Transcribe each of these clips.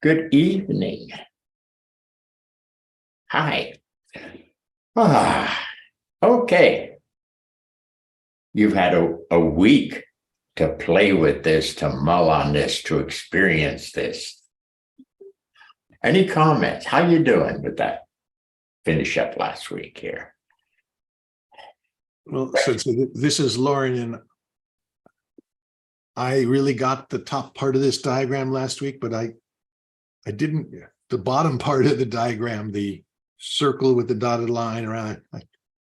Good evening. Hi. Okay. You've had a week to play with this, to mull on this, to experience this. Any comments? How you doing with that finish up last week here? Well, so this is Lauren, and I really got the top part of this diagram last week, but I didn't, the bottom part of the diagram, the circle with the dotted line around,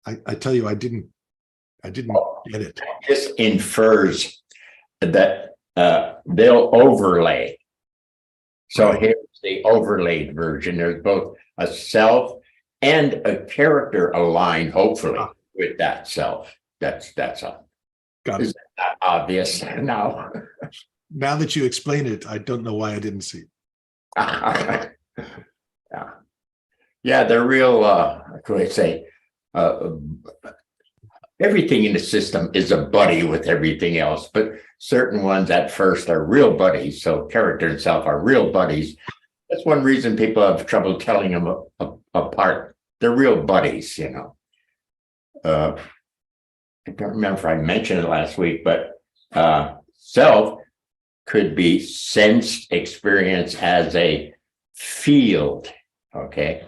I tell you, I didn't get it. This infers that they'll overlay. So Right. here's the overlaid version. There's both a self and a character aligned, hopefully, with that self. That's all. Got Is it. that obvious now? Now that you explain it, I don't know why I didn't see it. Yeah, they're real, what do I say? Everything in the system is a buddy with everything else, but certain ones at first are real buddies. So character and self are real buddies. That's one reason people have trouble telling them apart. They're real buddies, you know. I don't remember if I mentioned it last week, but self could be sensed, experienced as a field, okay?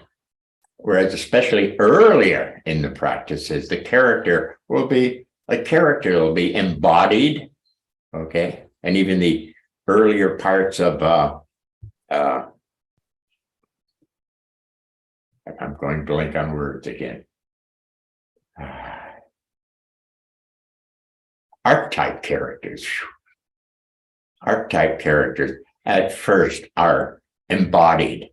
Whereas especially earlier in the practices, the character will be embodied, okay? And even the earlier parts of I'm going blank on words again. Archetype characters. Archetype characters at first are embodied.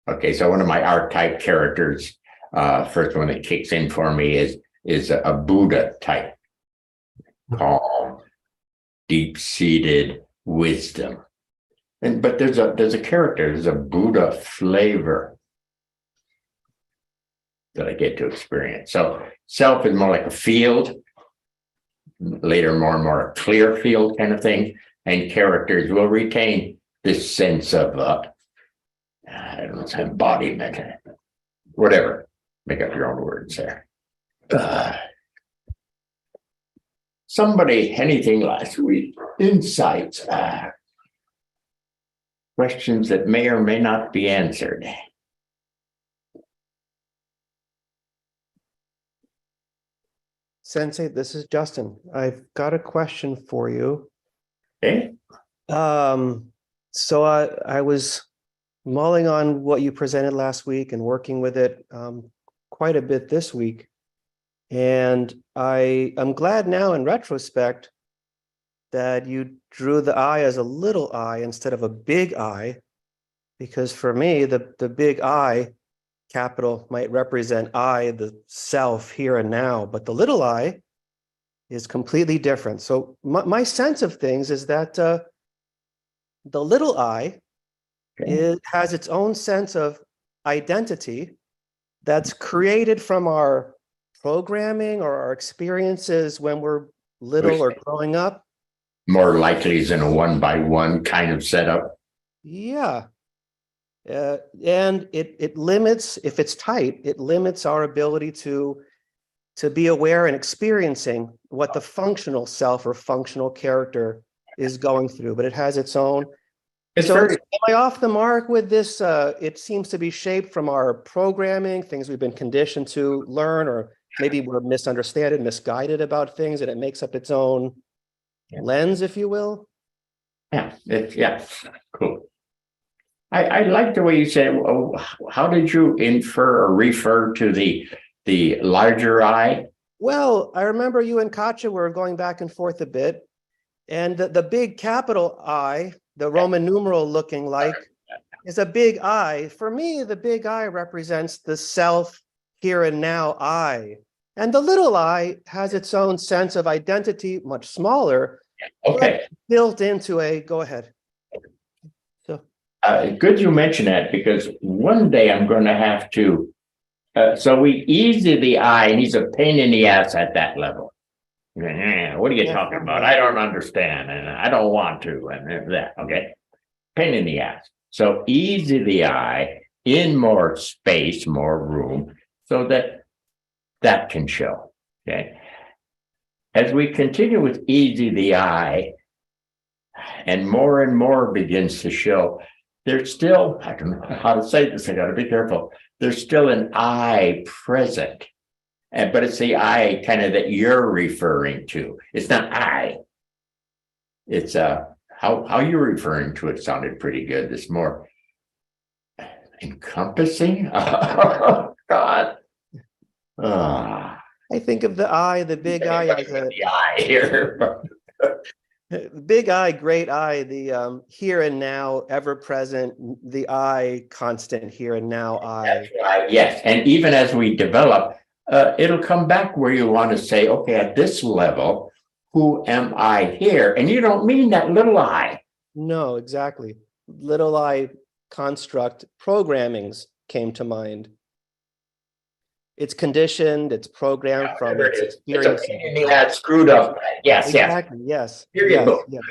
Okay, so one of my archetype characters, first one that kicks in for me is a Buddha type, calm, deep-seated wisdom. But there's a character, there's a Buddha flavor that I get to experience. So self is more like a field, later more and more a clear field kind of thing, and characters will retain this sense of I don't know, it's embodiment, whatever. Make up your own words there. Somebody, anything last week? Insights, questions that may or may not be answered. Sensei, this is Justin. I've got a question for you. Okay. So I was mulling on what you presented last week and working with it quite a bit this week. And I'm glad now in retrospect that you drew the eye as a little I instead of a big I, because for me, the big I, capital, might represent I, the self here and now, but the little I is completely different. So my sense of things is that the little I has its own sense of identity that's created from our programming or our experiences when we're little or growing up. More likely is in a one-by-one kind of setup. Yeah. And it limits, if it's tight, it limits our ability to be aware and experiencing what the functional self or functional character is going through, but it has its own. Am I off the mark with this? It seems to be shaped from our programming, things we've been conditioned to learn, or maybe we're misunderstood, misguided about things, and it makes up its own lens, if you will. Yeah, cool. I like the way you said, how did you infer or refer to the larger I? Well, I remember you and Katja were going back and forth a bit, and the big capital I, the Roman numeral looking like, is a big I. For me, the big I represents the self here and now I. And the little I has its own sense of identity, much smaller, Okay. built into a, go ahead. So good you mention that, because one day I'm going to have to, so we ease the I, and he's a pain in the ass at that level. What are you talking about? I don't understand, and I don't want to, and that, okay? Pain in the ass. So easy the eye in more space, more room, so that that can show. Okay. As we continue with easy the eye, and more begins to show, there's still, I don't know how to say this, I got to be careful. There's still an I present, but it's the I kind of that you're referring to. It's not I. It's how you're referring to it sounded pretty good. It's more encompassing. Oh God. I think of the eye, the big eye, as a the eye here. big eye, great eye, the here and now, ever present, the I, constant here and now I. Right. Yes, and even as we develop, it'll come back where you want to say, okay, at this level, who am I here? And you don't mean that little I. No, exactly. Little I construct programmings came to mind. It's conditioned, it's programmed from its experience. It's screwed up. Yes, exactly. Yes. Here yes. you go. Yes.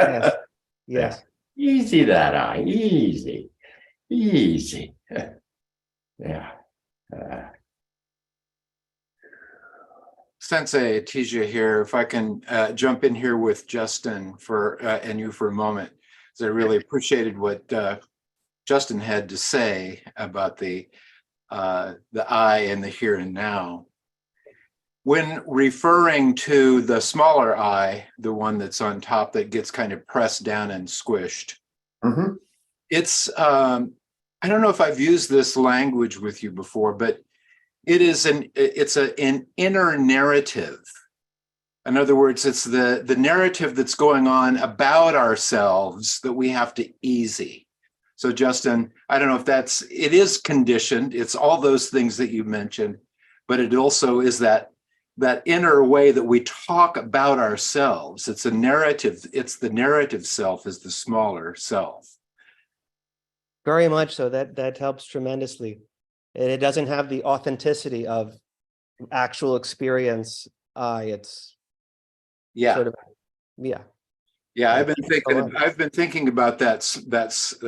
Yes. Yeah. Easy that I. Easy. Easy. Yeah. Sensei Atija here. If I can jump in here with Justin for and you for a moment, because I really appreciated what Justin had to say about the I and the here and now. When referring to the smaller I, the one that's on top that gets kind of pressed down and squished, it's I don't know if I've used this language with you before, but it's an inner narrative. In other words, it's the narrative that's going on about ourselves that we have to easy. So Justin, I don't know if it is conditioned. It's all those things that you mentioned, but it also is that inner way that we talk about ourselves. It's a narrative. It's the narrative self is the smaller self. Very much so. That helps tremendously. It doesn't have the authenticity of actual experience. It's sort of, yeah. Yeah, I've been thinking about that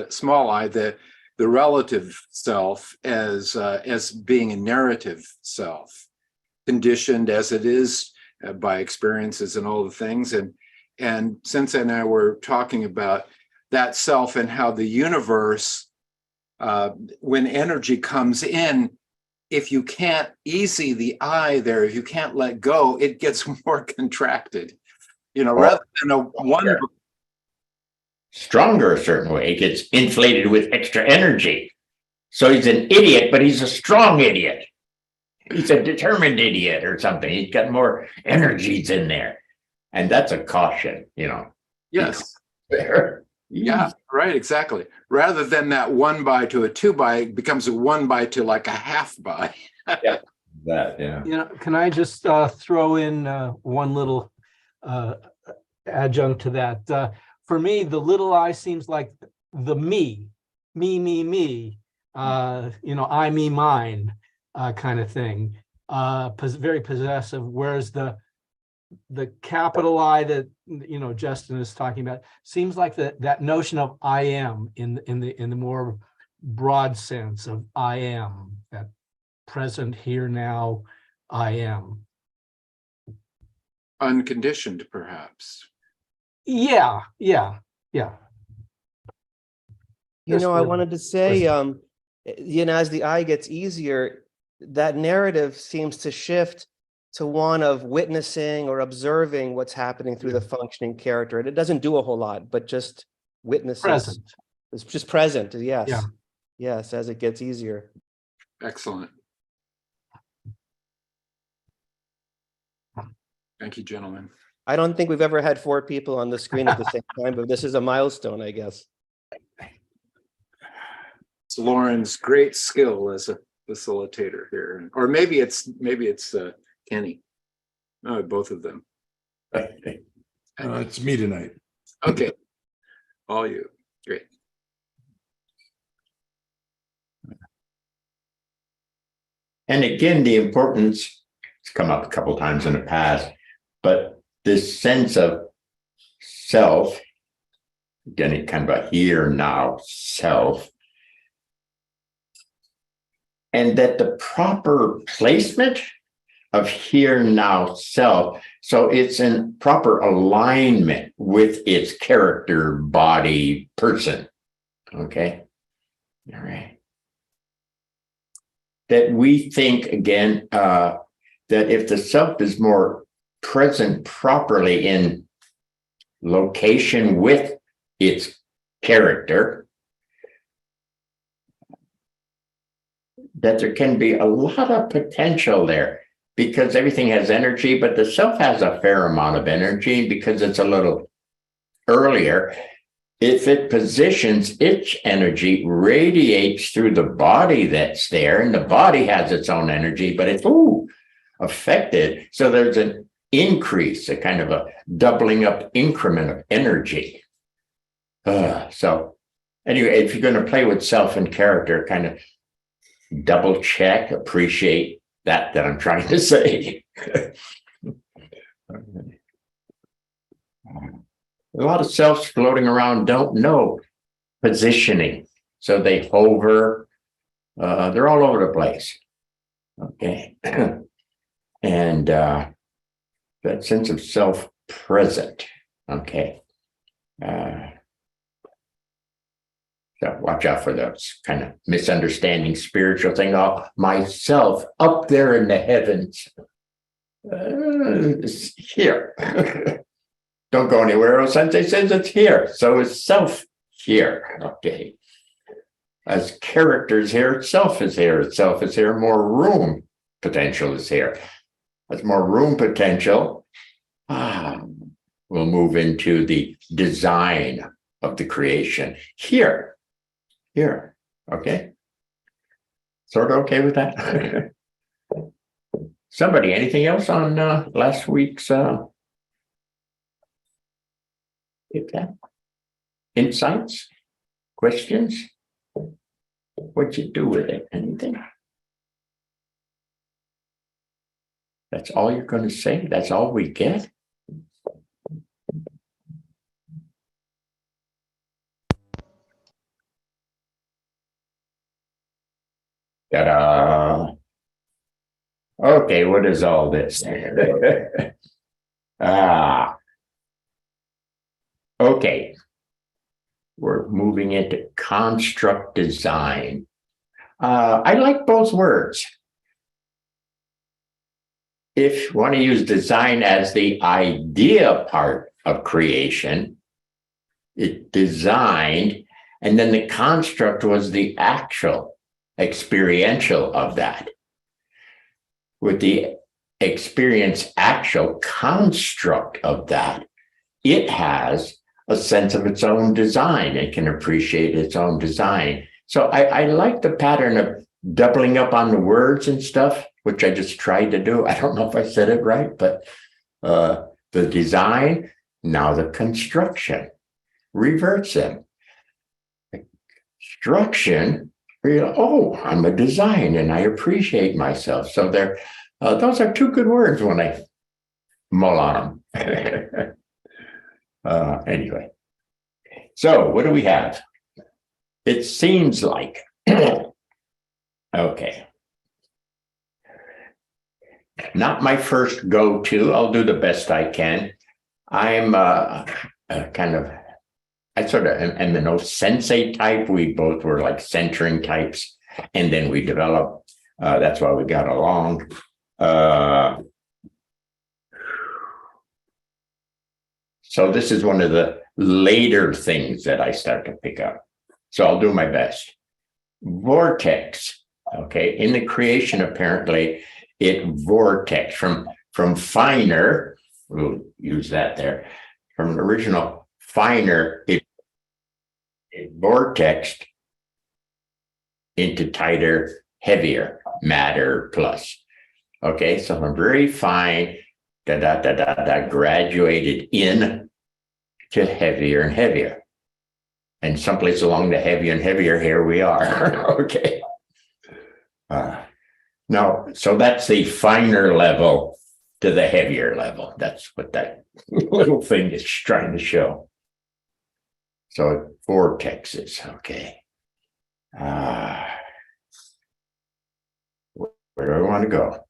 small I, the relative self as being a narrative self, conditioned as it is by experiences and all the things. And Sensei and I were talking about that self and how the universe, when energy comes in, if you can't easy the I there, if you can't let go, it gets more contracted. Rather than a one. Stronger a certain way, it gets inflated with extra energy. So he's an idiot, but he's a strong idiot. He's a determined idiot or something. He's got more energies in there. And that's a caution, Yes. Yeah, right, exactly. Rather than that 1 by to a 2 by, it becomes a 1 by to like a half by. Yeah. That, can I just throw in one little adjunct to that? For me, the little I seems like the me, I, me, mine kind of thing. Very possessive, whereas the capital I that Justin is talking about seems like that notion of I am in the more broad sense of I am, that present here now I am. Unconditioned, perhaps. Yeah. I wanted to say, as the I gets easier, that narrative seems to shift to one of witnessing or observing what's happening through the functioning character. And it doesn't do a whole lot, but just witnesses. Present. It's just present, yes. Yeah. Yes, as it gets easier. Excellent. Thank you, gentlemen. I don't think we've ever had 4 people on the screen at the same time, but this is a milestone, I guess. It's Lauren's great skill as a facilitator here, or maybe it's Kenny. No, both of them. It's me tonight. Okay, all you. Great. And again, the importance, it's come up a couple of times in the past, but this sense of self Again, kind of a here now self. And that the proper placement of here now self, so it's in proper alignment with its character, body, person. Okay. All right. That we think again, that if the self is more present properly in location with its character, that there can be a lot of potential there, because everything has energy, but the self has a fair amount of energy because it's a little earlier. If it positions its energy, radiates through the body that's there, and the body has its own energy, but it's affected. So there's an increase, a kind of a doubling up increment of energy. So anyway, if you're going to play with self and character, kind of double check, appreciate that I'm trying to say. A lot of selves floating around don't know positioning, so they hover. They're all over the place. Okay, and that sense of self present. Okay, so watch out for those kind of misunderstanding spiritual thing. Oh, myself up there in the heavens, here. Don't go anywhere. OSensei says it's here. So is self here. Okay. As characters here, self is here. Itself is here. More room potential is here. As more room potential, we'll move into the design of the creation here. Here. Okay. Sort of okay with that? Somebody, anything else on last week's insights, questions? What'd you do with it? Anything? That's all you're going to say? That's all we get? Ta-da! Okay, what is all this? Okay. We're moving into construct design. I like both words. If you want to use design as the idea part of creation, it designed, and then the construct was the actual experiential of that. With the experience actual construct of that, it has a sense of its own design. It can appreciate its own design. So I like the pattern of doubling up on the words and stuff, which I just tried to do. I don't know if I said it right, but the design, now the construction, reverts them. Construction, I'm a design and I appreciate myself. So those are two good words when I mull on them. Anyway, so what do we have? It seems like, okay, not my first go-to. I'll do the best I can. I'm I sort of am an OSensei type. We both were like centering types, and then we developed. That's why we got along. So this is one of the later things that I start to pick up. So I'll do my best. Vortex, okay, in the creation, apparently, it vortex from finer, we'll use that there, from the original finer, it vortexed into tighter, heavier matter plus. Okay, so from very fine, graduated in to heavier and heavier. And someplace along the heavier and heavier, here we are. Okay. Now, so that's the finer level to the heavier level. That's what that little thing is trying to show. So vortexes, okay. Where do I want to go?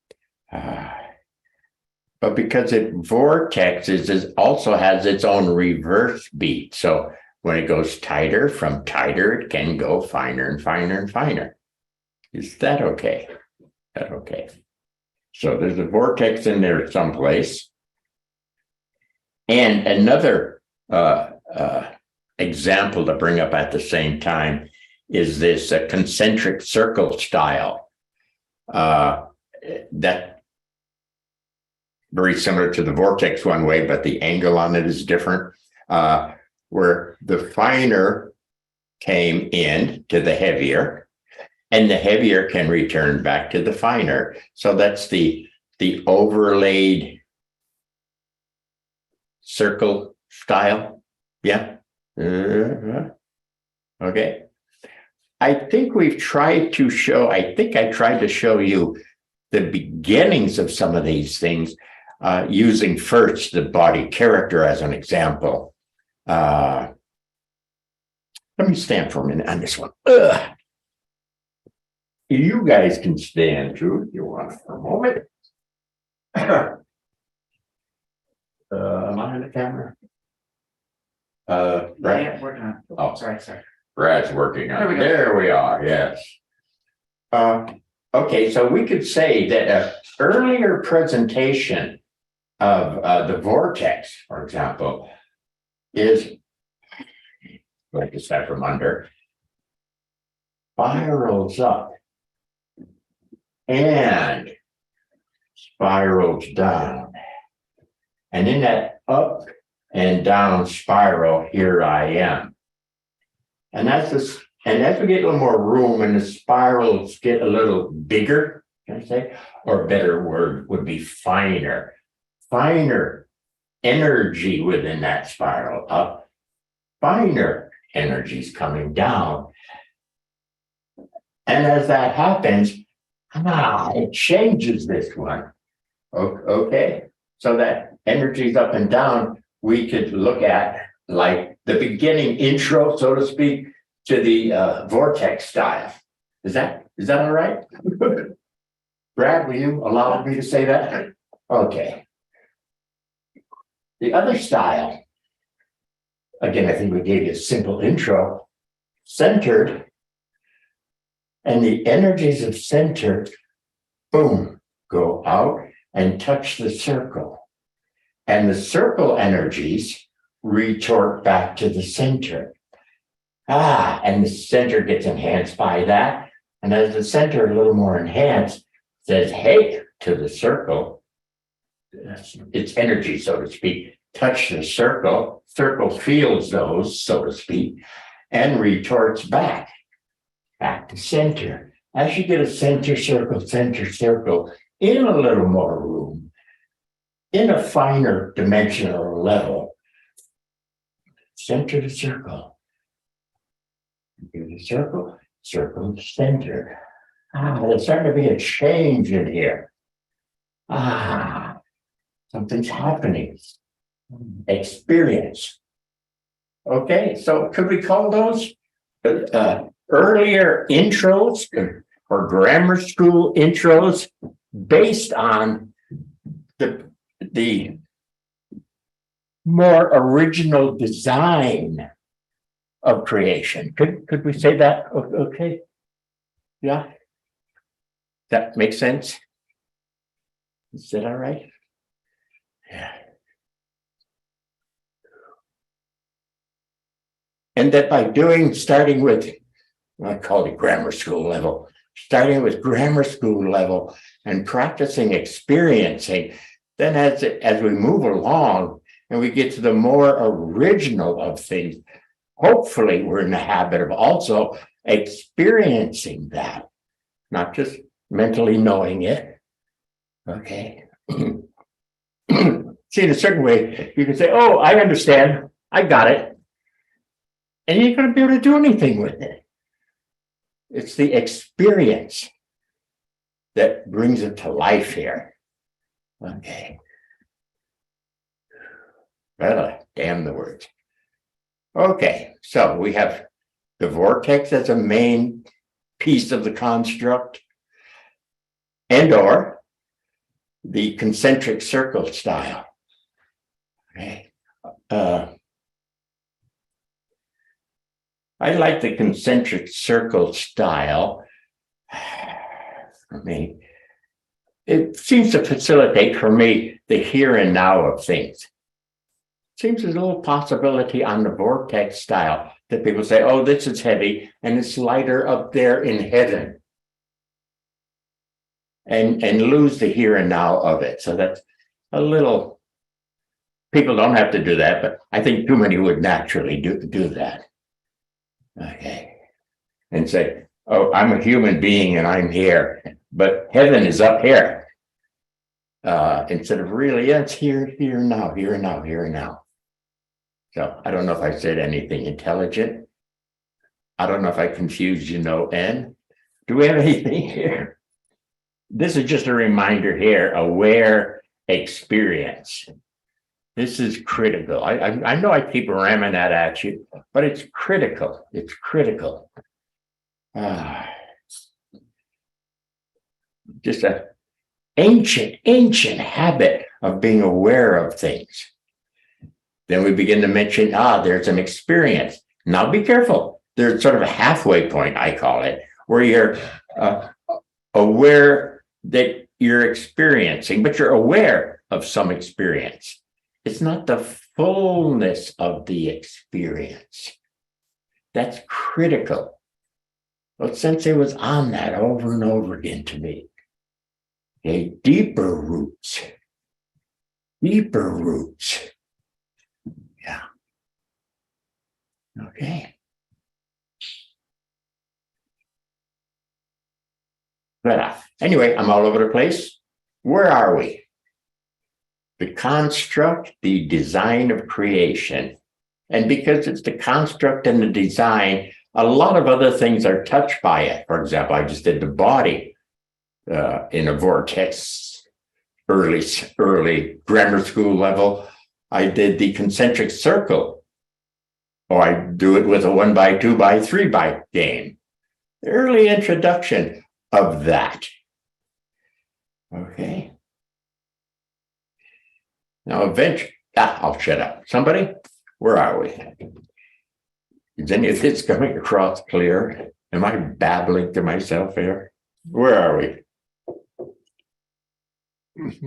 But because it vortexes, it also has its own reverse beat. So when it goes tighter, from tighter, it can go finer and finer and finer. Is that okay? That okay? So there's a vortex in there someplace. And another example to bring up at the same time is this concentric circle style. That very similar to the vortex one way, but the angle on it is different. Where the finer came in to the heavier, and the heavier can return back to the finer. So that's the overlaid circle style. Yeah. Okay. I think we've tried to show, I think I tried to show you the beginnings of some of these things, using first the body character as an example. Let me stand for a minute on this one. You guys can stand too if you want for a moment. Am I on the camera? Brad? Working on. Oh. Sorry. Brad's working on There we it. go. There we are, yes. Okay, so we could say that an earlier presentation of the vortex, for example, is like a step from under, spirals up and spirals down. And in that up and down spiral, here I am. And that's this, and as we get a little more room and the spirals get a little bigger, can I say, or a better word would be finer. Finer energy within that spiral up, finer energies coming down. And as that happens, it changes this one. Okay, so that energies up and down, we could look at like the beginning intro, so to speak, to the vortex style. Is that all right? Brad, will you allow me to say that? Okay. The other style, again, I think we gave you a simple intro, centered, and the energies of center, boom, go out and touch the circle. And the circle energies retort back to the center. And the center gets enhanced by that. And as the center a little more enhanced, says, hey, to the circle, its energy, so to speak, touch the circle, circle feels those, so to speak, and retorts back to center. As you get a center circle, in a little more room, in a finer dimensional level, center to circle. Give the circle to center. There's starting to be a change in here. Something's happening. Experience. Okay, so could we call those earlier intros or grammar school intros based on the more original design of creation? Could we say that? Okay. Yeah. That makes sense? Is that all right? Yeah. And that by starting with, I call it grammar school level, starting with grammar school level and practicing experiencing, then as we move along and we get to the more original of things, hopefully we're in the habit of also experiencing that, not just mentally knowing it. Okay. See, in a certain way, you can say, oh, I understand. I got it. And you're going to be able to do anything with it. It's the experience that brings it to life here. Okay. Well, damn the words. Okay, so we have the vortex as a main piece of the construct, and or the concentric circle style. Okay. I like the concentric circle style. I mean, it seems to facilitate for me the here and now of things. Seems there's a little possibility on the vortex style that people say, oh, this is heavy and it's lighter up there in heaven. And lose the here and now of it. So that's a little, people don't have to do that, but I think too many would naturally do that. Okay. And say, oh, I'm a human being and I'm here, but heaven is up here. Instead of really, yeah, it's here now, here now, here now. So I don't know if I said anything intelligent. I don't know if I confused you, no end. Do we have anything here? This is just a reminder here, aware experience. This is critical. I know I keep ramming that at you, but it's critical. It's critical. Just an ancient habit of being aware of things. Then we begin to mention, there's an experience. Now be careful. There's sort of a halfway point, I call it, where you're aware that you're experiencing, but you're aware of some experience. It's not the fullness of the experience. That's critical. OSensei was on that over and over again to me. Okay, deeper roots. Deeper roots. Yeah. Okay. But anyway, I'm all over the place. Where are we? The construct, the design of creation. And because it's the construct and the design, a lot of other things are touched by it. For example, I just did the body in a vortex, early grammar school level. I did the concentric circle, or I do it with a 1x, 2x, 3x game. The early introduction of that. Okay. Now, eventually, I'll shut up. Somebody, where are we? Is any of this coming across clear? Am I babbling to myself here? Where are we?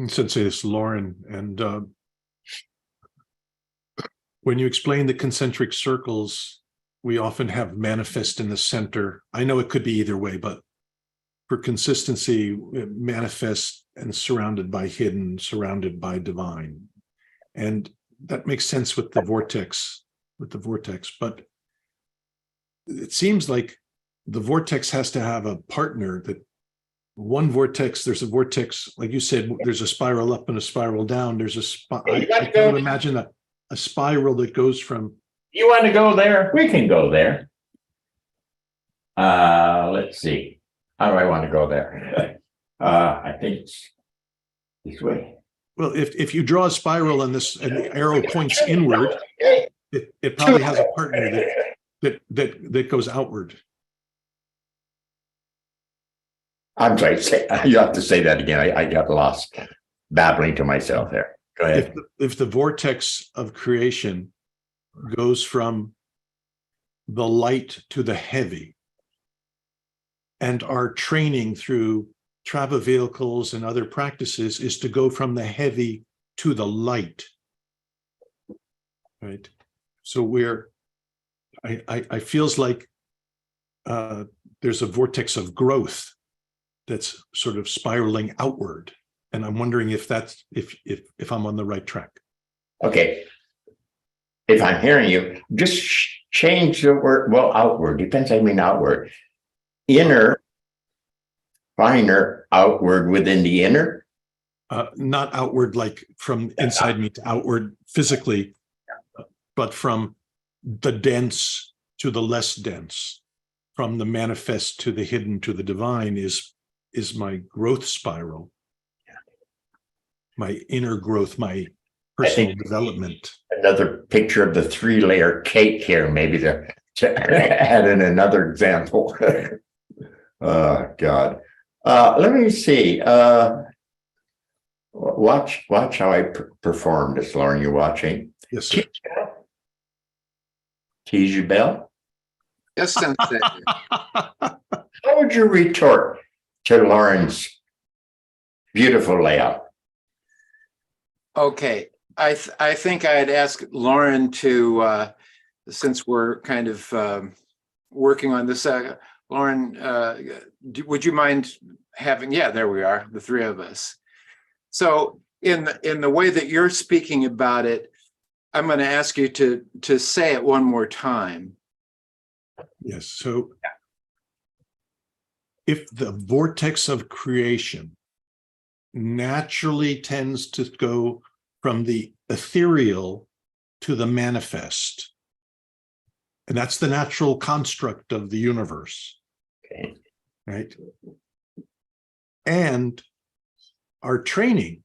Sensei, this is Lauren, and when you explain the concentric circles, we often have manifest in the center. I know it could be either way, but for consistency, manifest and surrounded by hidden, surrounded by divine. And that makes sense with the vortex, but it seems like the vortex has to have a partner. That one vortex, there's a vortex, like you said, there's a spiral up and a spiral down. There's a I can imagine a spiral that goes from. You want to go there? We can go there. Let's see. How do I want to go there? I think it's this way. Well, if you draw a spiral and the arrow points inward, it probably has a partner that goes outward. I'm sorry, you have to say that again. I got lost babbling to myself there. Go ahead. If the vortex of creation goes from the light to the heavy, and our training through travel vehicles and other practices is to go from the heavy to the light, right? So I feels like there's a vortex of growth that's sort of spiraling outward, and I'm wondering if that's if I'm on the right track. Okay, if I'm hearing you, just change the word. Well, outward depends. I mean, outward, inner. Finer, outward within the inner? Not outward, like from inside me to outward physically, but from the dense to the less dense, from the manifest to the hidden to the divine is my growth spiral, my inner growth, my personal development. Another picture of the 3-layer cake here, maybe to add in another example. Oh, God. Let me see. Watch how I perform this, Lauren. You watching? Yes, sir. Tease you, Bell? Yes, Sensei. How would you retort to Lauren's beautiful layout? Okay, I think I'd ask Lauren to, since we're kind of working on this, Lauren, would you mind having, yeah, there we are, the three of us. So in the way that you're speaking about it, I'm going to ask you to say it one more time. Yes. So if the vortex of creation naturally tends to go from the ethereal to the manifest, and that's the natural construct of the universe, Okay. right? And our training,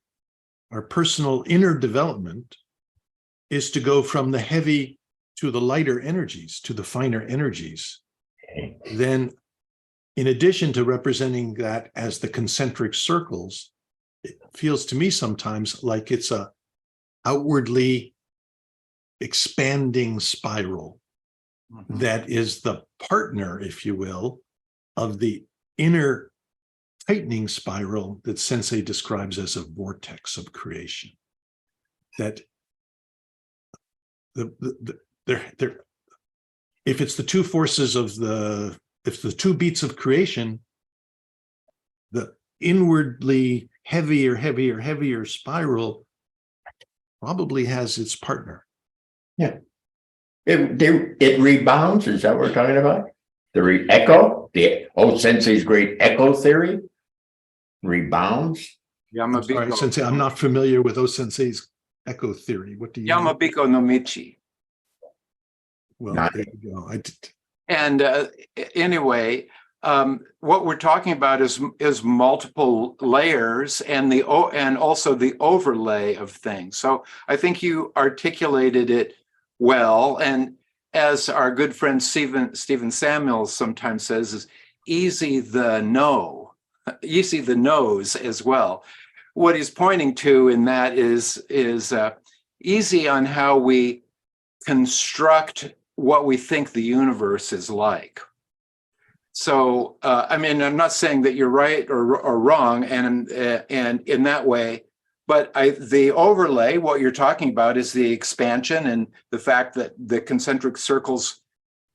our personal inner development, is to go from the heavy to the lighter energies, to the finer energies. Okay. Then, in addition to representing that as the concentric circles, it feels to me sometimes like it's a outwardly expanding spiral that is the partner, if you will, of the inner tightening spiral that Sensei describes as a vortex of creation. That if it's the two forces of if the two beats of creation, the inwardly heavier spiral probably has its partner. Yeah. It rebounds. Is that what we're talking about? The echo, the OSensei's great echo theory rebounds. I'm sorry, Sensei, I'm not familiar with OSensei's echo theory. What do you mean? Yamabiko no Michi. Well, there you go. And anyway, what we're talking about is multiple layers and also the overlay of things. So I think you articulated it well. And as our good friend Stephen Samuels sometimes says, is easy the nose as well. What he's pointing to in that is easy on how we construct what we think the universe is like. So, I mean, I'm not saying that you're right or wrong, and in that way, but the overlay, what you're talking about, is the expansion and the fact that the concentric circles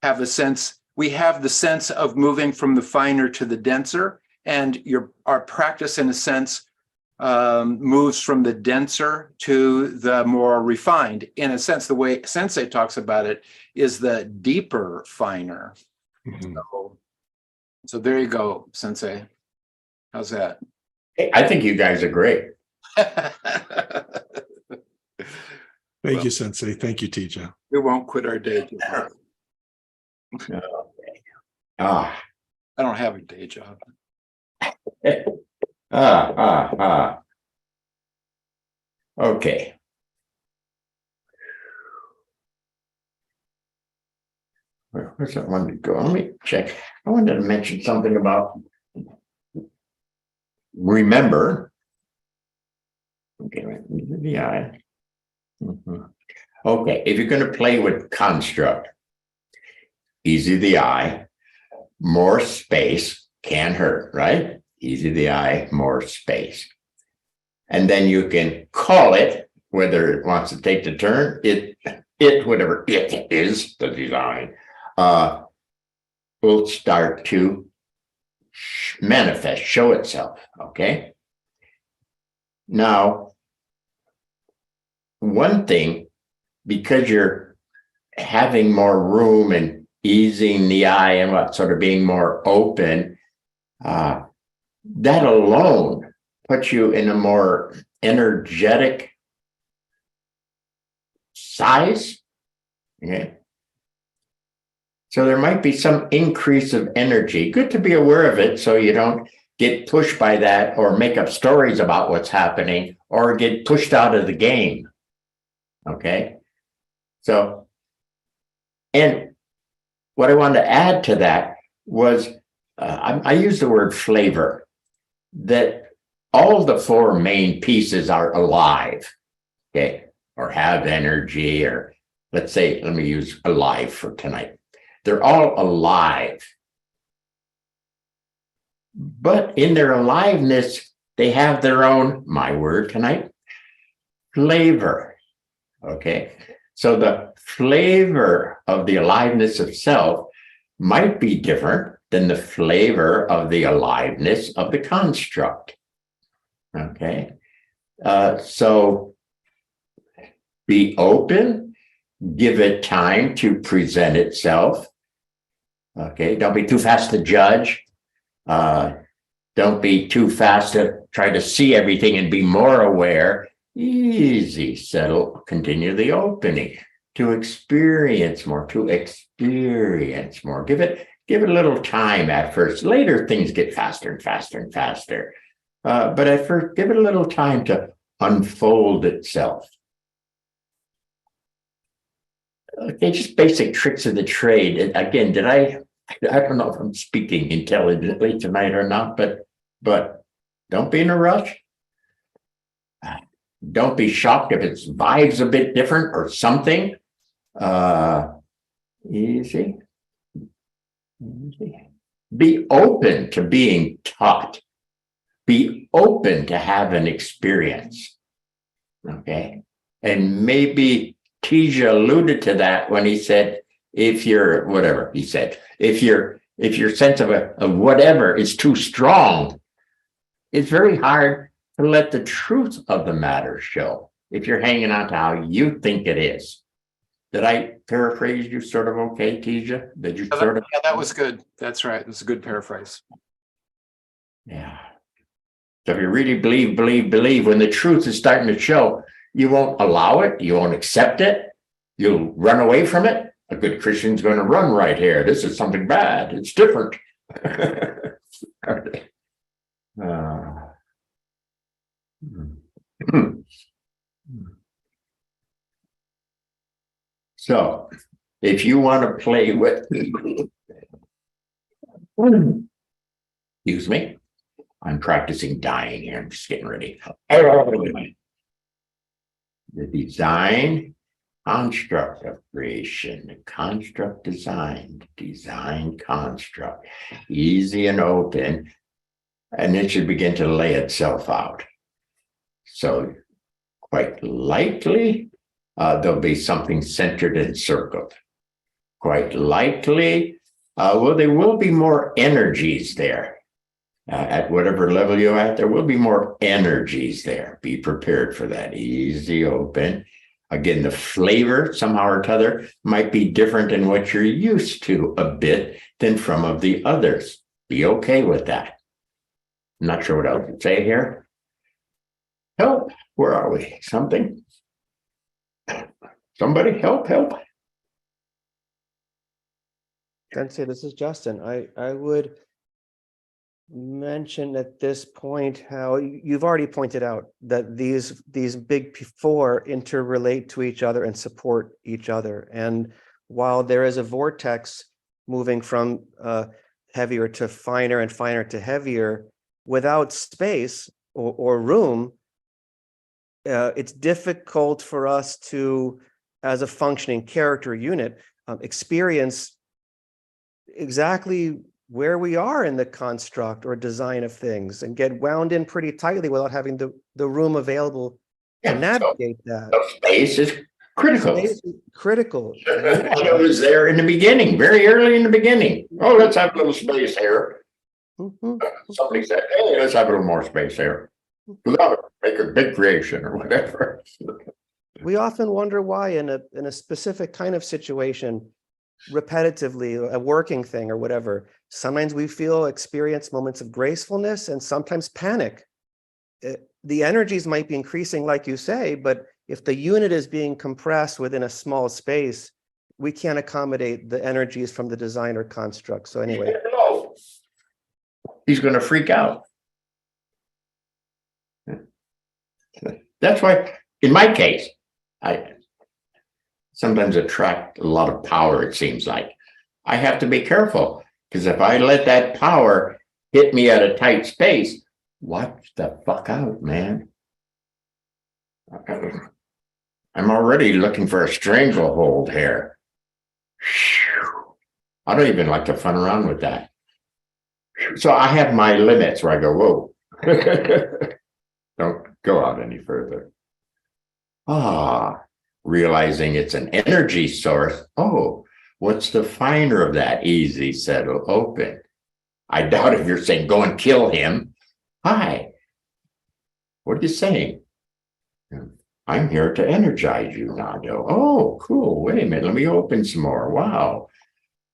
have a sense. We have the sense of moving from the finer to the denser, and our practice, in a sense, moves from the denser to the more refined. In a sense, the way Sensei talks about it is the deeper, finer. Mhm. So there you go, Sensei. How's that? Hey, I think you guys are great. Thank you, Sensei. Thank you, teacher. We won't quit our day job. Ah, I don't have a day job. Okay. Where's that one to go? Let me check. I wanted to mention something about remember. Okay, the eye. Okay, if you're going to play with construct, easy the eye, more space can hurt, right? Easy the eye, more space. And then you can call it, whether it wants to take the turn, whatever it is, the design, will start to manifest, show itself, okay? Now, one thing, because you're having more room and easing the eye and what sort of being more open, that alone puts you in a more energetic size. Okay. So there might be some increase of energy. Good to be aware of it so you don't get pushed by that or make up stories about what's happening or get pushed out of the game. Okay. So, and what I wanted to add to that was I use the word flavor, that all the four main pieces are alive, okay, or have energy, or let's say, let me use alive for tonight. They're all alive. But in their aliveness, they have their own, my word tonight, flavor. Okay. So the flavor of the aliveness of self might be different than the flavor of the aliveness of the construct. Okay. So be open, give it time to present itself. Okay. Don't be too fast to judge. Don't be too fast to try to see everything and be more aware. Easy, settle, continue the opening to experience more, Give it a little time at first. Later, things get faster and faster and faster. But at first, give it a little time to unfold itself. Okay, just basic tricks of the trade. Again, I don't know if I'm speaking intelligently tonight or not, but don't be in a rush. Don't be shocked if its vibe's a bit different or something. Easy. Be open to being taught. Be open to have an experience. Okay. And maybe Tisha alluded to that when he said, if your whatever he said, if your sense of whatever is too strong, it's very hard to let the truth of the matter show if you're hanging on to how you think it is. Did I paraphrase you sort of okay, Tisha? Did you sort of? Yeah, that was good. That's right. It's a good paraphrase. Yeah. So if you really believe, when the truth is starting to show, you won't allow it, you won't accept it, you'll run away from it. A good Christian's going to run right here. This is something bad. It's different. So, if you want to play with, excuse me, I'm practicing dying here. I'm just getting ready. The design construct of creation, the construct design construct, easy and open, and it should begin to lay itself out. So, quite likely, there'll be something centered and circled. Quite likely, well, there will be more energies there. At whatever level you're at, there will be more energies there. Be prepared for that. Easy, open. Again, the flavor, somehow or other, might be different in what you're used to a bit than from of the others. Be okay with that. I'm not sure what else to say here. Help. Where are we? Something? Somebody help. Sensei, this is Justin. I would mention at this point how you've already pointed out that these big four interrelate to each other and support each other. And while there is a vortex moving from heavier to finer and finer to heavier, without space or room, it's difficult for us to, as a functioning character unit, experience exactly where we are in the construct or design of things and get wound in pretty tightly without having the room available to navigate that. So space is critical. Space is critical. It was there in the beginning, very early in the beginning. Oh, let's have a little space here. Somebody said, hey, let's have a little more space here. Without make a big creation or whatever. We often wonder why in a specific kind of situation, repetitively, a working thing or whatever, sometimes we experience moments of gracefulness and sometimes panic. The energies might be increasing, like you say, but if the unit is being compressed within a small space, we can't accommodate the energies from the designer construct. So anyway. He's going to freak out. That's why, in my case, sometimes attract a lot of power, it seems like. I have to be careful, because if I let that power hit me at a tight space, watch the fuck out, man. I'm already looking for a stranglehold here. I don't even like to fun around with that. So I have my limits where I go, whoa. Don't go out any further. Realizing it's an energy source. Oh, what's the finer of that? Easy, settle, open. I doubt if you're saying go and kill him. Hi. What are you saying? I'm here to energize you, Nadeau. Oh, cool. Wait a minute. Let me open some more. Wow.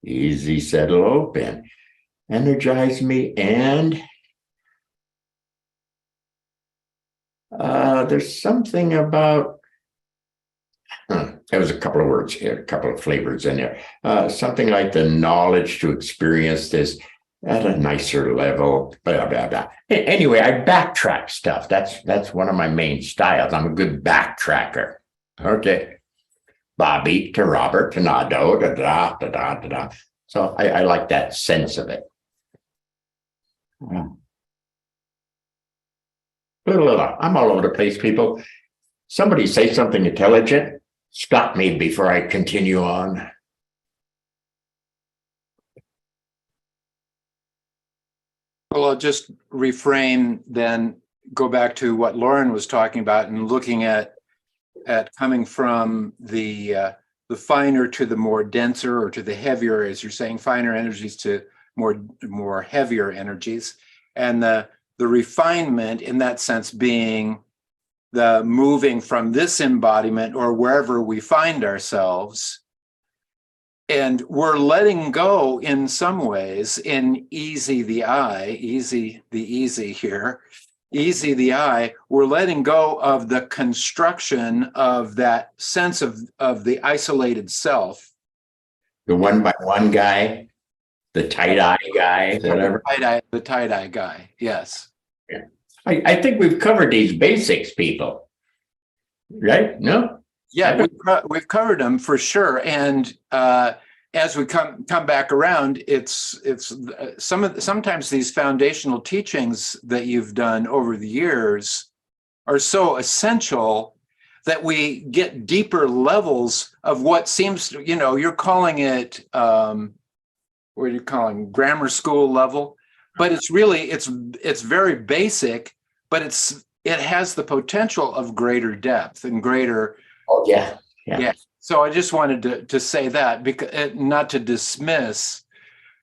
Easy, settle, open. Energize me. And there's something about, there was a couple of words here, a couple of flavors in there. Something like the knowledge to experience this at a nicer level, blah, blah, blah. Anyway, I backtrack stuff. That's one of my main styles. I'm a good backtracker. Okay. Bobby to Robert to Nadeau, da da da da da da. So I like that sense of it. I'm all over the place, people. Somebody say something intelligent. Stop me before I continue on. Well, I'll just reframe, then go back to what Lauren was talking about and looking at coming from the finer to the more denser, or to the heavier, as you're saying, finer energies to more heavier energies, and the refinement in that sense being the moving from this embodiment or wherever we find ourselves. And we're letting go in some ways in easy the eye, we're letting go of the construction of that sense of the isolated self. The one by one guy, the tie-dye guy, whatever. The tie-dye guy, yes. Yeah. I think we've covered these basics, people. Right? No? Yeah, we've covered them for sure. And as we come back around, it's sometimes these foundational teachings that you've done over the years are so essential that we get deeper levels of what seems to, you're calling it, what are you calling, grammar school level? But it's really, it's very basic, but it has the potential of greater depth and greater. Oh, yeah. Yeah. So I just wanted to say that, because not to dismiss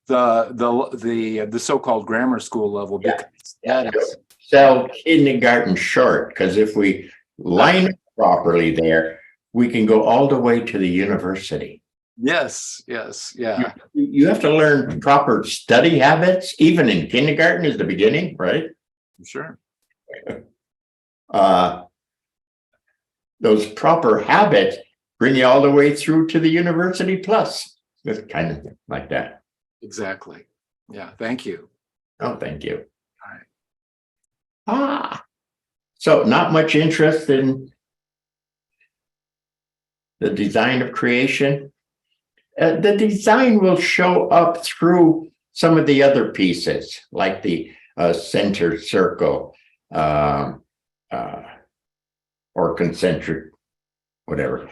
the so-called grammar school level, because that is Sell kindergarten short, because if we line up properly there, we can go all the way to the university. Yes, yeah. You have to learn proper study habits, even in kindergarten is the beginning, right? Sure. Those proper habits bring you all the way through to the university plus. It's kind of like that. Exactly. Yeah. Thank you. Oh, thank you. All right. So not much interest in the design of creation. The design will show up through some of the other pieces, like the center circle, or concentric, whatever.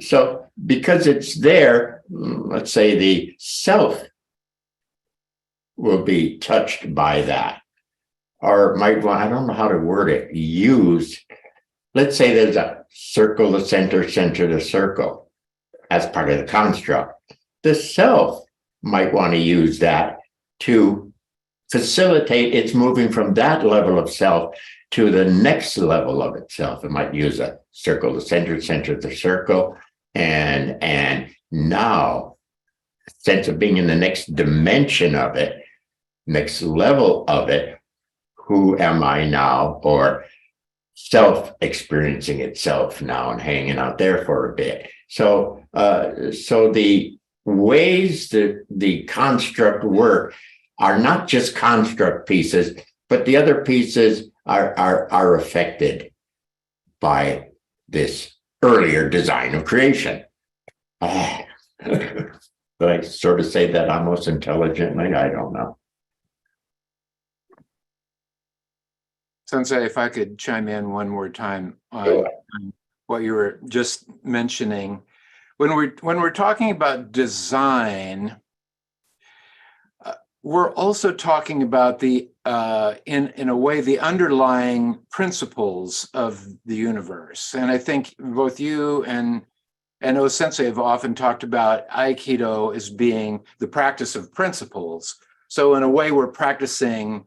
So because it's there, let's say the self will be touched by that, or might want, I don't know how to word it, use, let's say there's a circle, the center, the circle as part of the construct. The self might want to use that to facilitate its moving from that level of self to the next level of itself. It might use a circle, the center, the circle, and now, sense of being in the next dimension of it, next level of it, who am I now? Or self experiencing itself now and hanging out there for a bit. So the ways that the construct work are not just construct pieces, but the other pieces are affected by this earlier design of creation. Ah. But I sort of say that almost intelligently. I don't know. Sensei, if I could chime in one more time on what you were just mentioning. When we're talking about design, we're also talking about the in a way the underlying principles of the universe. And I think both you and OSensei have often talked about Aikido as being the practice of principles. So in a way, we're practicing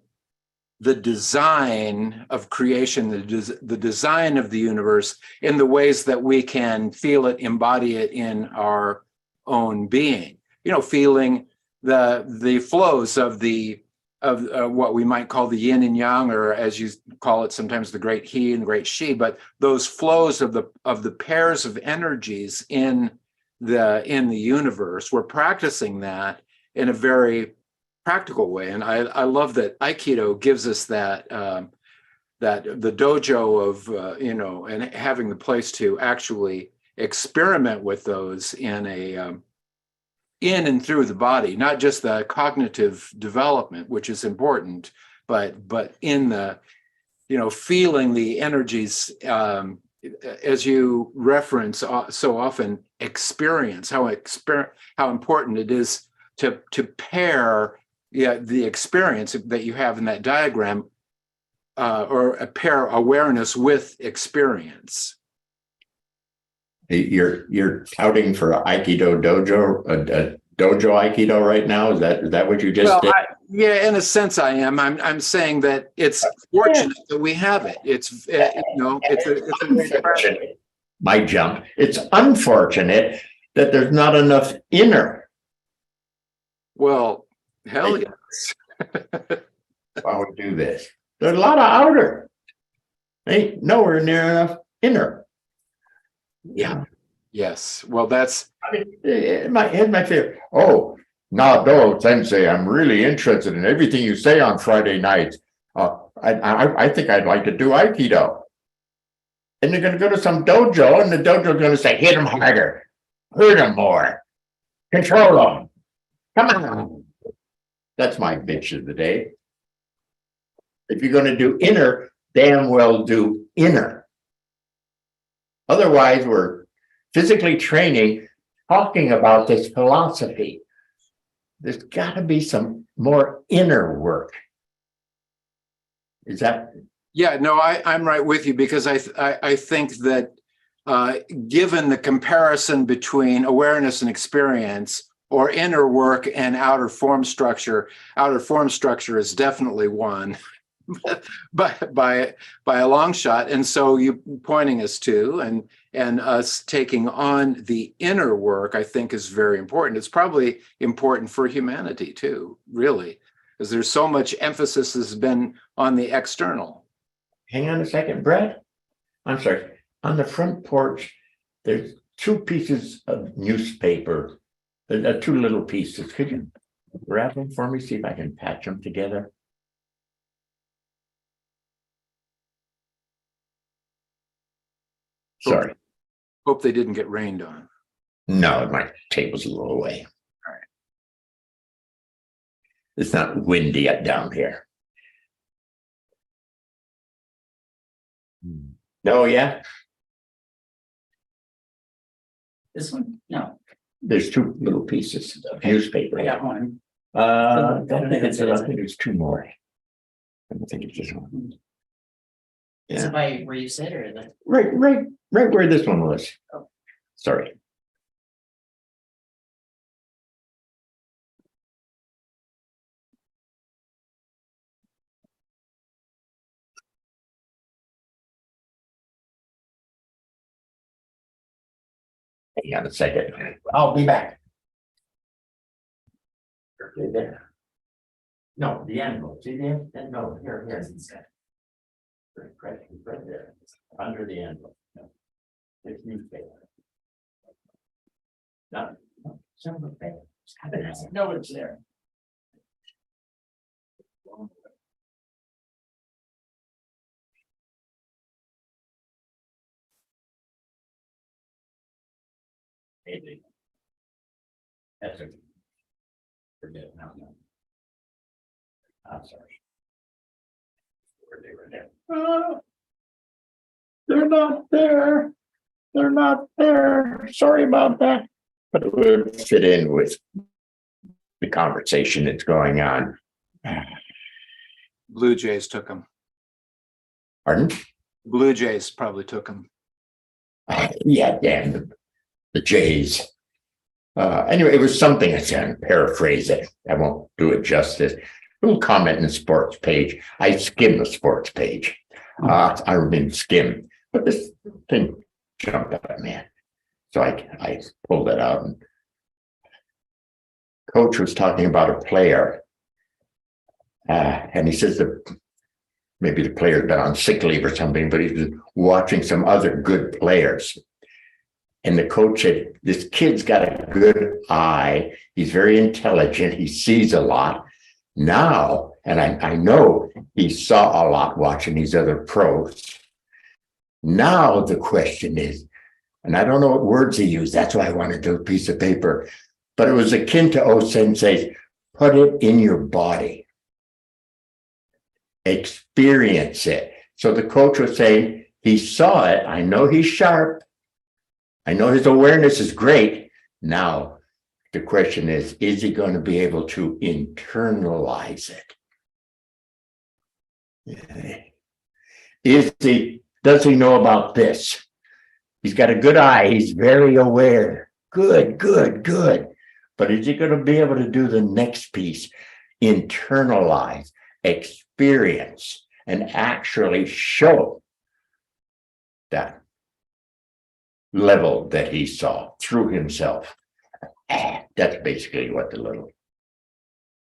the design of creation, the design of the universe in the ways that we can feel it, embody it in our own being. You know, feeling the flows of what we might call the yin and yang, or as you call it sometimes, the great he and great she. But those flows of the pairs of energies in the universe, we're practicing that in a very practical way. And I love that Aikido gives us that that the dojo of and having the place to actually experiment with those in and through the body, not just the cognitive development, which is important, but in the feeling the energies, as you reference so often, experience how important it is to pair the experience that you have in that diagram, or pair awareness with experience. You're touting for Aikido dojo, dojo Aikido right now. Is that what you just did? Yeah, in a sense, I am. I'm saying that it's fortunate that we have it. It's it's unfortunate. My jump. It's unfortunate that there's not enough inner. Well, hell yes. While we do this, there's a lot of outer. Ain't nowhere near enough inner. Yeah. Yes. Well, that's. I mean, my favorite. Oh, Nadeau Sensei, I'm really interested in everything you say on Friday nights. I think I'd like to do Aikido. And you're going to go to some dojo, and the dojo is going to say, hit them harder, hurt them more, control them. Come on. That's my bitch of the day. If you're going to do inner, damn well do inner. Otherwise, we're physically training, talking about this philosophy. There's got to be some more inner work. Is that? Yeah, no, I'm right with you, because I think that given the comparison between awareness and experience, or inner work and outer form structure is definitely one. But by a long shot. And so you pointing us to and us taking on the inner work, I think, is very important. It's probably important for humanity too, really, because there's so much emphasis has been on the external. Hang on a second, Brad. I'm sorry. On the front porch, there's two pieces of newspaper, two little pieces. Could you grab them for me? See if I can patch them together. Sorry. Hope they didn't get rained on. No, my table's a little away. All right. It's not windy down here. No, yeah. This one? No. There's two little pieces of Okay. newspaper. I got one. I don't think it's. I think it's two more. I don't think it's just one. Is Yeah. it by where you sit, or is it? Right where this one was. Oh. Sorry. Hang on a second. I'll be back. Okay, there. No, the anvil. See the no, here instead. Right there. Under the anvil. No. It's newspaper. No, son of a bitch. No, it's there. That's a. Forget now. I'm sorry. Where they were there. They're not there. They're not there. Sorry about that. But it would fit in with the conversation that's going on. Blue Jays took him. Pardon? Blue Jays probably took him. Yeah, damn the Jays. Anyway, it was something I said, paraphrase it. I won't do it justice. Little comment in the sports page. I skim the sports page. I mean skim, but this thing jumped up at me. So I pulled it out, and coach was talking about a player. And he says that maybe the player's been on sick leave or something, but he's watching some other good players. And the coach said, this kid's got a good eye. He's very intelligent. He sees a lot. Now, and I know he saw a lot watching these other pros. Now the question is, and I don't know what words he used, that's why I wanted to do a piece of paper, but it was akin to OSensei's, put it in your body. Experience it. So the coach was saying, he saw it. I know he's sharp. I know his awareness is great. Now, the question is he going to be able to internalize it? Does he know about this? He's got a good eye. He's very aware. Good. But is he going to be able to do the next piece? Internalize, experience, and actually show that level that he saw through himself. That's basically what the little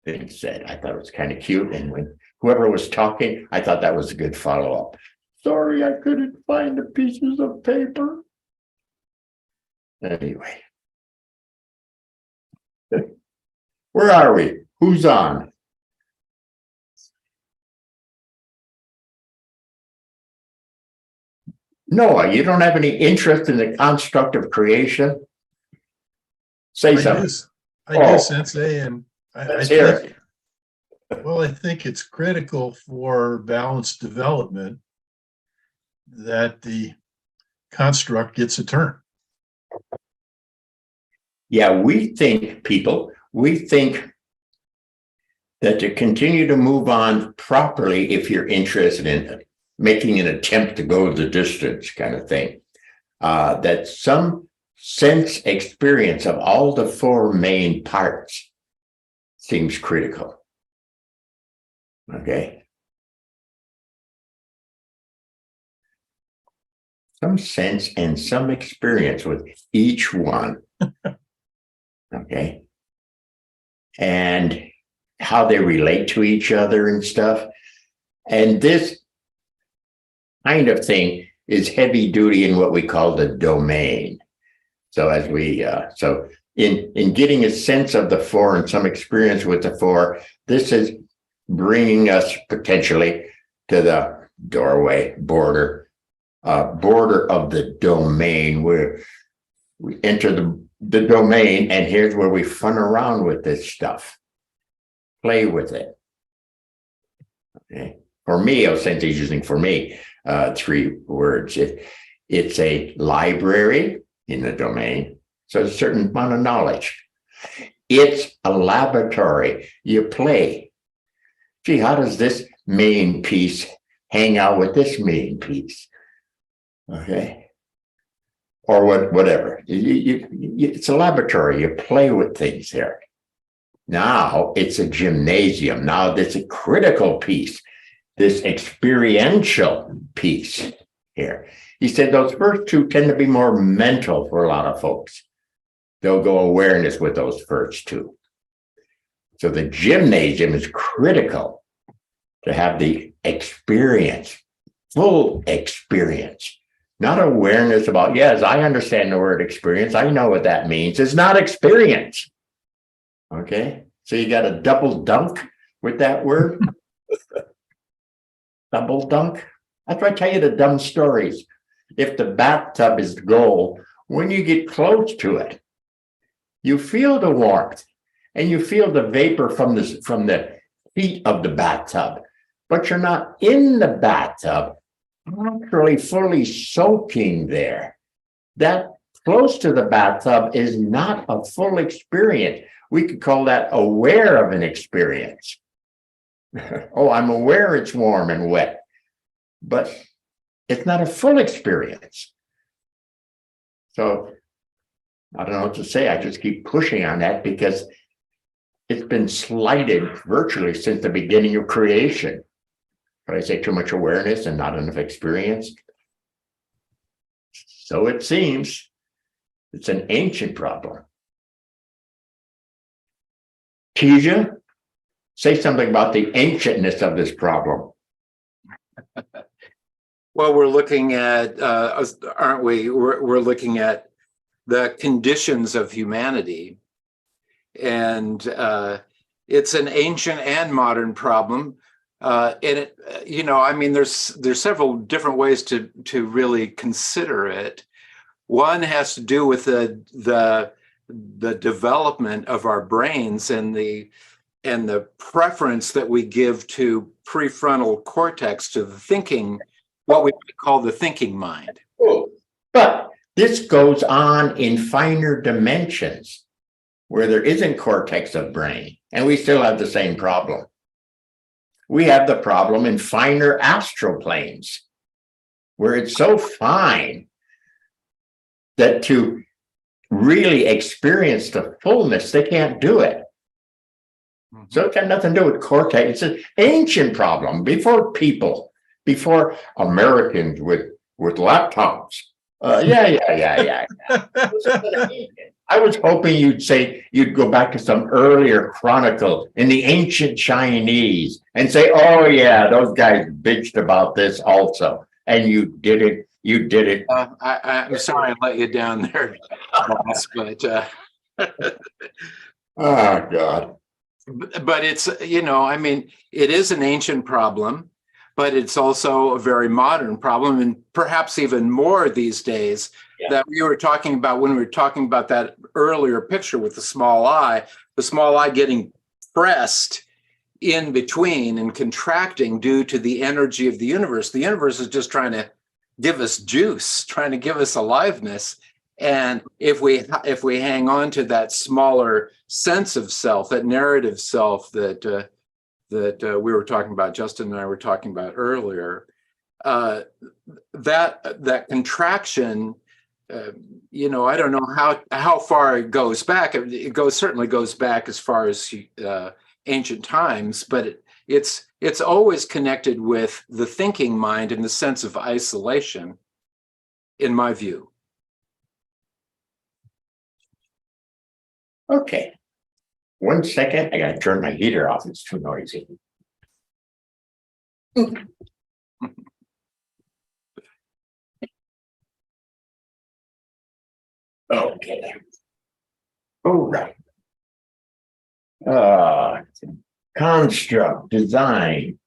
thing said. I thought it was kind of cute. And when whoever was talking, I thought that was a good follow-up. Sorry, I couldn't find the pieces of paper. Anyway. Where are we? Who's on? Noah, you don't have any interest in the construct of creation? Say something. I do, Sensei, and I hear think, well, I think it's critical for balanced development that the construct gets a turn. Yeah, we think that to continue to move on properly, if you're interested in making an attempt to go the distance kind of thing, that some sense experience of all the four main parts seems critical. Okay. Some sense and some experience with each one. Okay. And how they relate to each other and stuff. And this kind of thing is heavy duty in what we call the domain. So as we, so in getting a sense of the four and some experience with the four, this is bringing us potentially to the doorway, border of the domain, where we enter the domain, and here's where we fun around with this stuff, play with it. Okay. For me, OSensei is using for me 3 words. It's a library in the domain, so a certain amount of knowledge. It's a laboratory. You play. Gee, how does this main piece hang out with this main piece? Okay. Or whatever. It's a laboratory. You play with things there. Now it's a gymnasium. Now that's a critical piece, this experiential piece here. He said those first 2 tend to be more mental for a lot of folks. They'll go awareness with those first 2. So the gymnasium is critical to have the experience, full experience, not awareness about, yes, I understand the word experience. I know what that means. It's not experience. Okay. So you got a double dunk with that word. Double dunk. That's why I tell you the dumb stories. If the bathtub is the goal, when you get close to it, You feel the warmth and you feel the vapor from the heat of the bathtub, but you're not in the bathtub, actually fully soaking there. That close to the bathtub is not a full experience. We could call that aware of an experience. Oh, I'm aware it's warm and wet, but it's not a full experience. So I don't know what to say. I just keep pushing on that because it's been slighted virtually since the beginning of creation. But I say too much awareness and not enough experience. So it seems it's an ancient problem. Tisha, say something about the ancientness of this problem. Well, we're looking at, aren't we? We're looking at the conditions of humanity. And it's an ancient and modern problem. And it, you know, I mean, there's several different ways to really consider it. One has to do with the development of our brains and the preference that we give to prefrontal cortex, to the thinking, what we might call the thinking mind. Oh, but this goes on in finer dimensions where there isn't cortex of brain, and we still have the same problem. We have the problem in finer astral planes where it's so fine that to really experience the fullness, they can't do it. So it got nothing to do with cortex. It's an ancient problem before before Americans with laptops. Yeah. I was hoping you'd go back to some earlier chronicle in the ancient Chinese and say, oh yeah, those guys bitched about this also. And you did it. I'm sorry I let you down there, boss, but oh God. But it's, you know, I mean, it is an ancient problem, but it's also a very modern problem, and perhaps even more these days. Yeah. That we were talking about when we were talking about that earlier picture with the small eye getting pressed in between and contracting due to the energy of the universe. The universe is just trying to give us juice, trying to give us aliveness. And if we hang on to that smaller sense of self, that narrative self that we were talking about, Justin and I were talking about earlier, that contraction, you know, I don't know how far it goes back. It certainly goes back as far as ancient times, but it's always connected with the thinking mind and the sense of isolation, in my view. Okay. 1 second. I gotta turn my heater off. It's too noisy. Okay. All right. Construct design.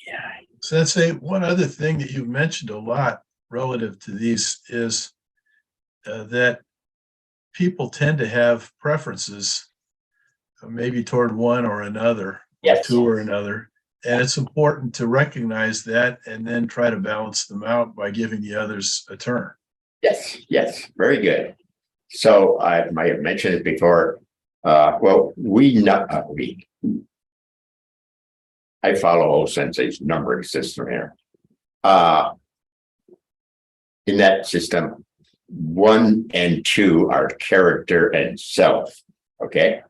Yeah. Sensei, one other thing that you've mentioned a lot relative to these is that people tend to have preferences, maybe toward one or another, Yes. two or another. And it's important to recognize that and then try to balance them out by giving the others a turn. Yes, very good. So I might have mentioned it before. I follow OSensei's numbering system here. In that system, 1 and 2 are character and self. Okay.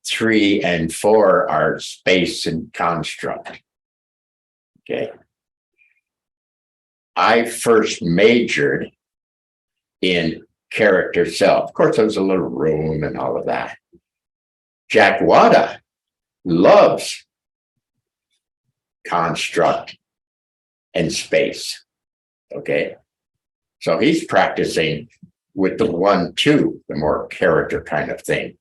3 and 4 are space and construct. Okay. I first majored in character self. Of course, there was a little room and all of that. Jack Wada loves construct and space. Okay. So he's practicing with the 1, 2, the more character kind of thing.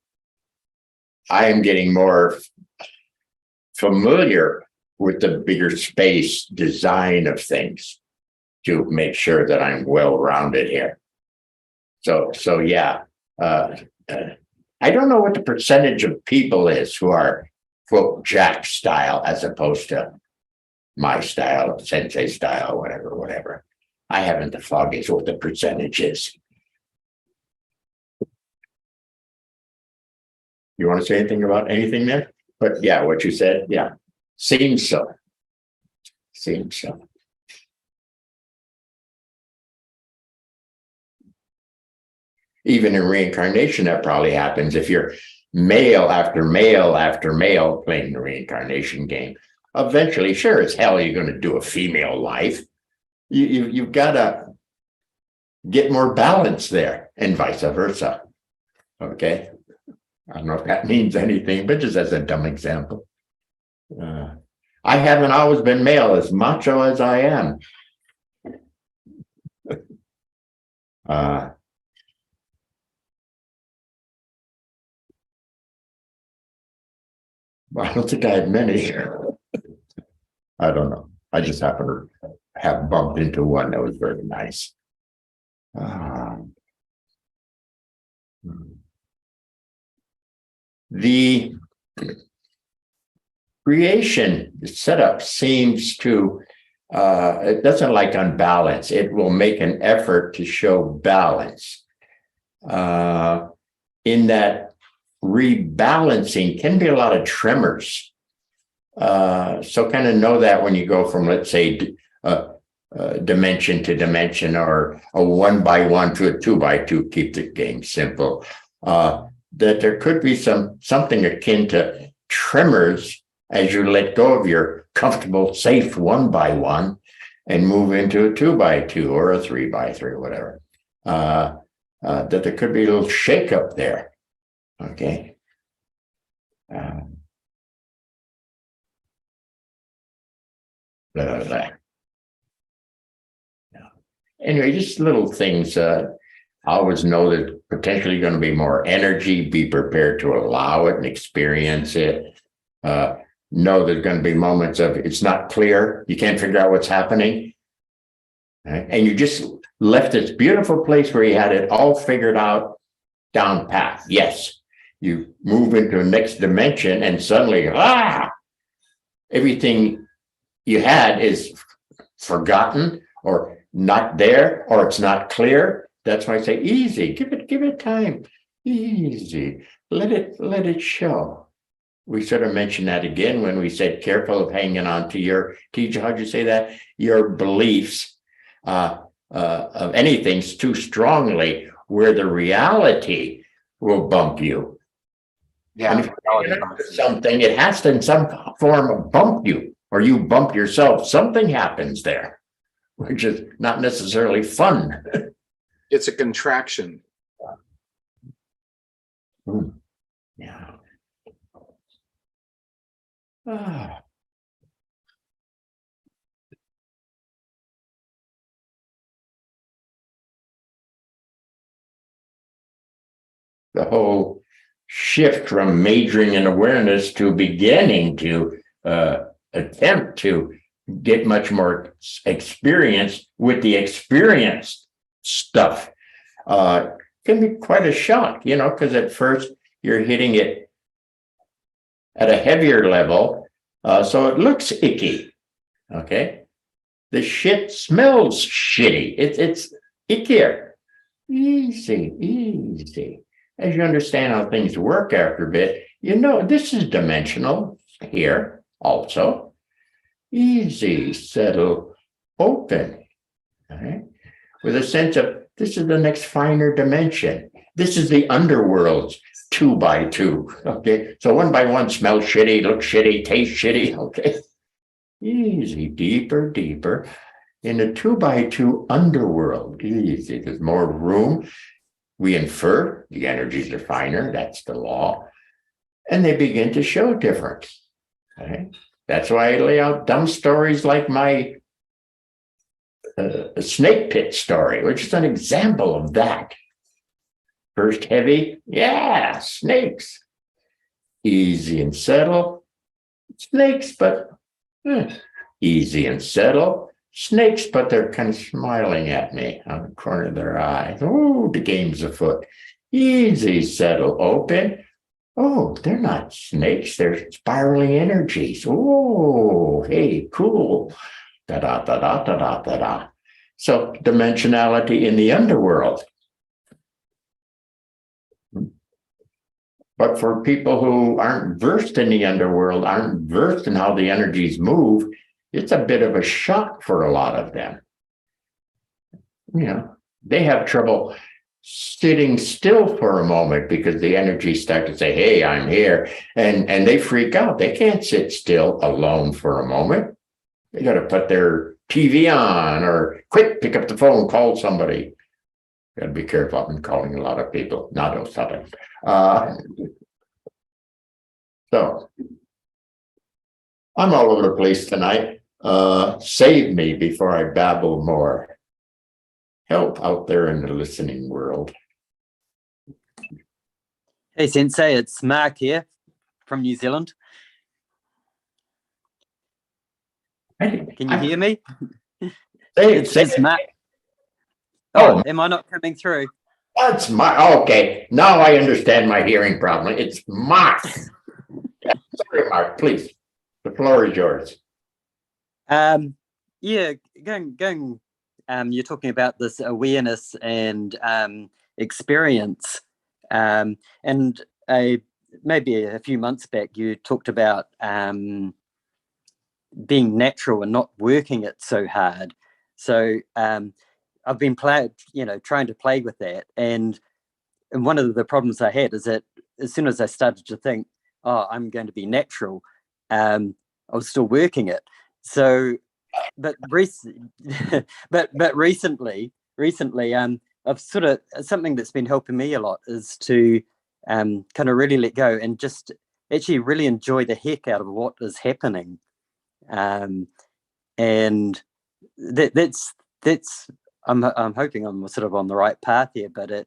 I am getting more familiar with the bigger space design of things. to make sure that I'm well-rounded here. So yeah, I don't know what the percentage of people is who are, quote, Jack style as opposed to my style, sensei style, whatever. I haven't the foggiest what the percentage is. You want to say anything about anything there? But yeah, what you said, yeah, seems so. Seems so. Even in reincarnation, that probably happens if you're male after male after male playing the reincarnation game. Eventually, sure as hell, you're going to do a female life. You've got to get more balance there, and vice versa. Okay, I don't know if that means anything, but just as a dumb example. I haven't always been male, as macho as I am. Well, I don't think I had many. I don't know. I just happened to have bumped into one that was very nice. The creation setup seems to, it doesn't like unbalance. It will make an effort to show balance. In that rebalancing can be a lot of tremors. So kind of know that when you go from, let's say, dimension to dimension, or a 1x1 to a 2x2, keep the game simple, that there could be something akin to tremors as you let go of your comfortable, safe 1x1 and move into a 2x2 or a 3x3 or whatever. That there could be a little shakeup there. Okay. Anyway, just little things. I always know that potentially going to be more energy. Be prepared to allow it and experience it. Know there's going to be moments of it's not clear. You can't figure out what's happening. Right? And you just left this beautiful place where you had it all figured out down path. Yes. You move into the next dimension and suddenly, everything you had is forgotten or not there, or it's not clear. That's why I say easy. Give it time. Easy. Let it show. We sort of mentioned that again when we said careful of hanging on to your teacher. How'd you say that? Your beliefs of anything too strongly, where the reality will bump you. Yeah. And if you're something, it has to in some form bump you, or you bump yourself. Something happens there, which is not necessarily fun. It's a contraction. Yeah. The whole shift from majoring in awareness to beginning to attempt to get much more experience with the experienced stuff can be quite a shock, because at first you're hitting it at a heavier level, so it looks icky. Okay, the shit smells shitty. It's ickier. Easy. As you understand how things work after a bit, this is dimensional here also. Easy, settle, open. Okay? With a sense of this is the next finer dimension. This is the underworld's 2x2. Okay, so 1x1 smells shitty, looks shitty, tastes shitty. Okay, easy, deeper. In the 2x2 underworld, easy. There's more room. We infer the energies are finer. That's the law. And they begin to show difference. Okay? That's why I lay out dumb stories like my snake pit story, which is an example of that. First heavy, yeah, snakes. Easy and settle. Snakes, but easy and settle. snakes, but they're kind of smiling at me on the corner of their eye. Oh, the game's afoot. Easy, settle, open. Oh, they're not snakes. They're spiraling energies. Oh, hey, cool. Da da da da da da da da. So dimensionality in the underworld. But for people who aren't versed in the underworld, aren't versed in how the energies move, it's a bit of a shock for a lot of them. You know, they have trouble sitting still for a moment because the energies start to say, hey, I'm here. And they freak out. They can't sit still alone for a moment. They got to put their TV on or quick, pick up the phone, call somebody. Got to be careful. I'm calling a lot of people. Nadeau Shihan. So I'm all over the place tonight. Save me before I babble more. Help out there in the listening world. Hey, Sensei, it's Mark here from New Zealand. Can you hear me? It's Mark. Oh, am I not coming through? That's my, okay. Now I understand my hearing problem. It's Mark. Yeah, sorry, Mark, please. The floor is yours. Yeah, you're talking about this awareness and experience. And maybe a few months back, you talked about being natural and not working it so hard. So I've been trying to play with that. And one of the problems I had is that as soon as I started to think, oh, I'm going to be natural, I was still working it. So, but recently, I've sort of, something that's been helping me a lot is to kind of really let go and just actually really enjoy the heck out of what is happening. And that's I'm hoping I'm sort of on the right path here, but it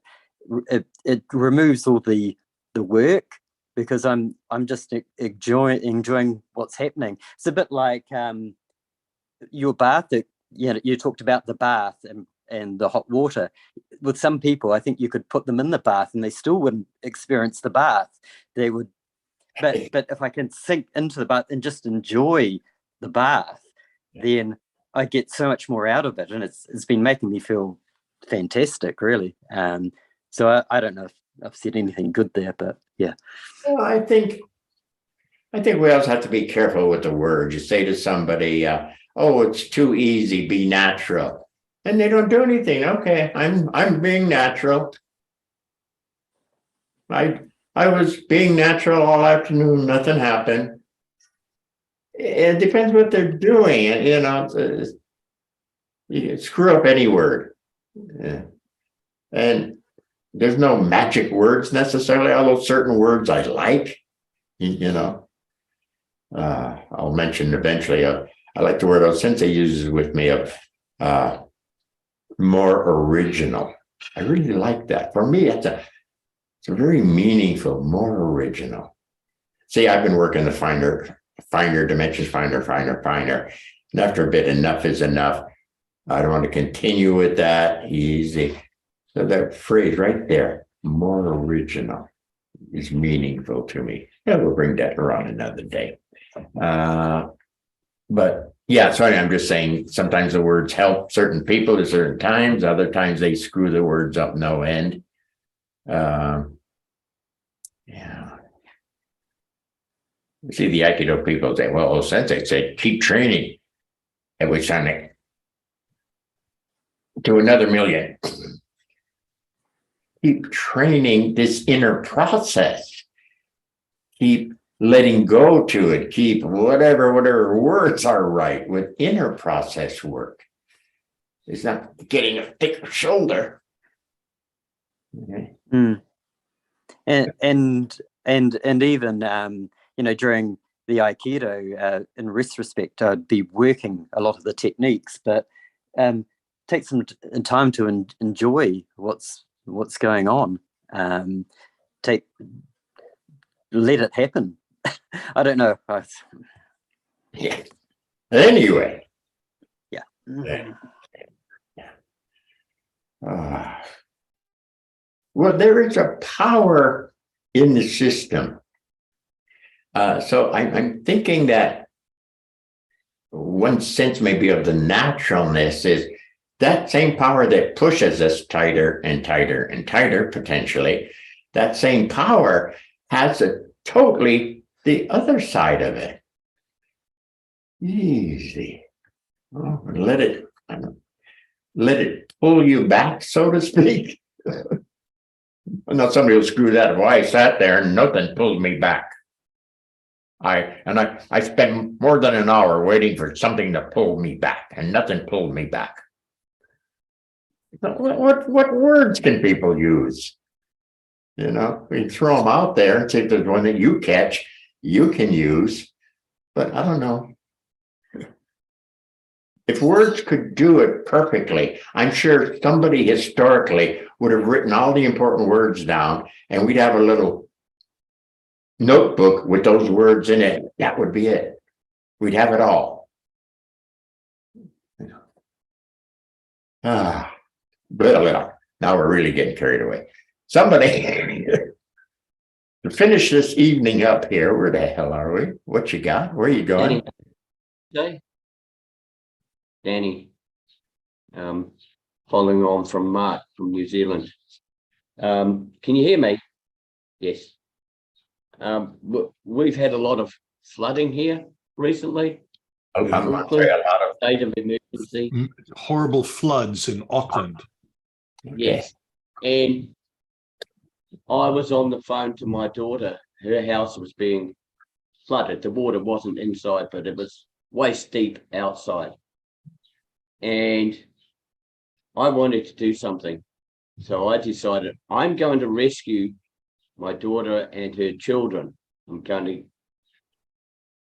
removes all the work because I'm just enjoying what's happening. It's a bit like your bath that you talked about the bath and the hot water. With some people, I think you could put them in the bath and they still wouldn't experience the bath. They would, but if I can sink into the bath and just enjoy the bath, then I get so much more out of it, and it's been making me feel fantastic, really. So I don't know if I've said anything good there, but yeah. Well, I think we also have to be careful with the words. You say to somebody, "Oh, it's too easy. Be natural," and they don't do anything. Okay, I'm being natural. I was being natural all afternoon. Nothing happened. It depends what they're doing. You screw up any word. Yeah. And there's no magic words necessarily, although certain words I like, I'll mention eventually, I like the word OSensei uses with me of more original. I really like that. For me, it's a very meaningful, more original. See, I've been working the finer dimensions, finer. And after a bit, enough is enough. I don't want to continue with that. Easy. So that phrase right there, more original, is meaningful to me. Yeah, we'll bring that around another day. But yeah, sorry, I'm just saying sometimes the words help certain people at certain times. Other times they screw the words up no end. Yeah. See, the Aikido people say, well, OSensei said, keep training. At which time they to another million. Keep training this inner process. Keep letting go to it. Keep whatever words are right with inner process work. It's not getting a thicker shoulder. Okay. Mm. And even during the Aikido, in retrospect, I'd be working a lot of the techniques, but take some time to enjoy what's going on. Let it happen. I don't know. Yeah. Anyway. Yeah. Well, there is a power in the system. So I'm thinking that one sense maybe of the naturalness is that same power that pushes us tighter and tighter and tighter, potentially, that same power has a totally the other side of it. Easy. Oh, let it pull you back, so to speak. I know somebody will screw that. Well, I sat there and nothing pulled me back. I spent more than an hour waiting for something to pull me back, and nothing pulled me back. What words can people use? You know, we throw them out there and see if there's one that you catch, you can use, but I don't know. If words could do it perfectly, I'm sure somebody historically would have written all the important words down, and we'd have a little notebook with those words in it. That would be it. We'd have it all. Blah, blah. Now we're really getting carried away. Somebody to finish this evening up here, where the hell are we? What you got? Where are you going? Danny, following on from Mark from New Zealand. Can you hear me? Yes. We've had a lot of flooding here recently. Oh, I'm going to say a lot of state of emergency. Horrible floods in Auckland. Yes. And I was on the phone to my daughter. Her house was being flooded. The water wasn't inside, but it was waist deep outside. And I wanted to do something. So I decided I'm going to rescue my daughter and her children. I'm going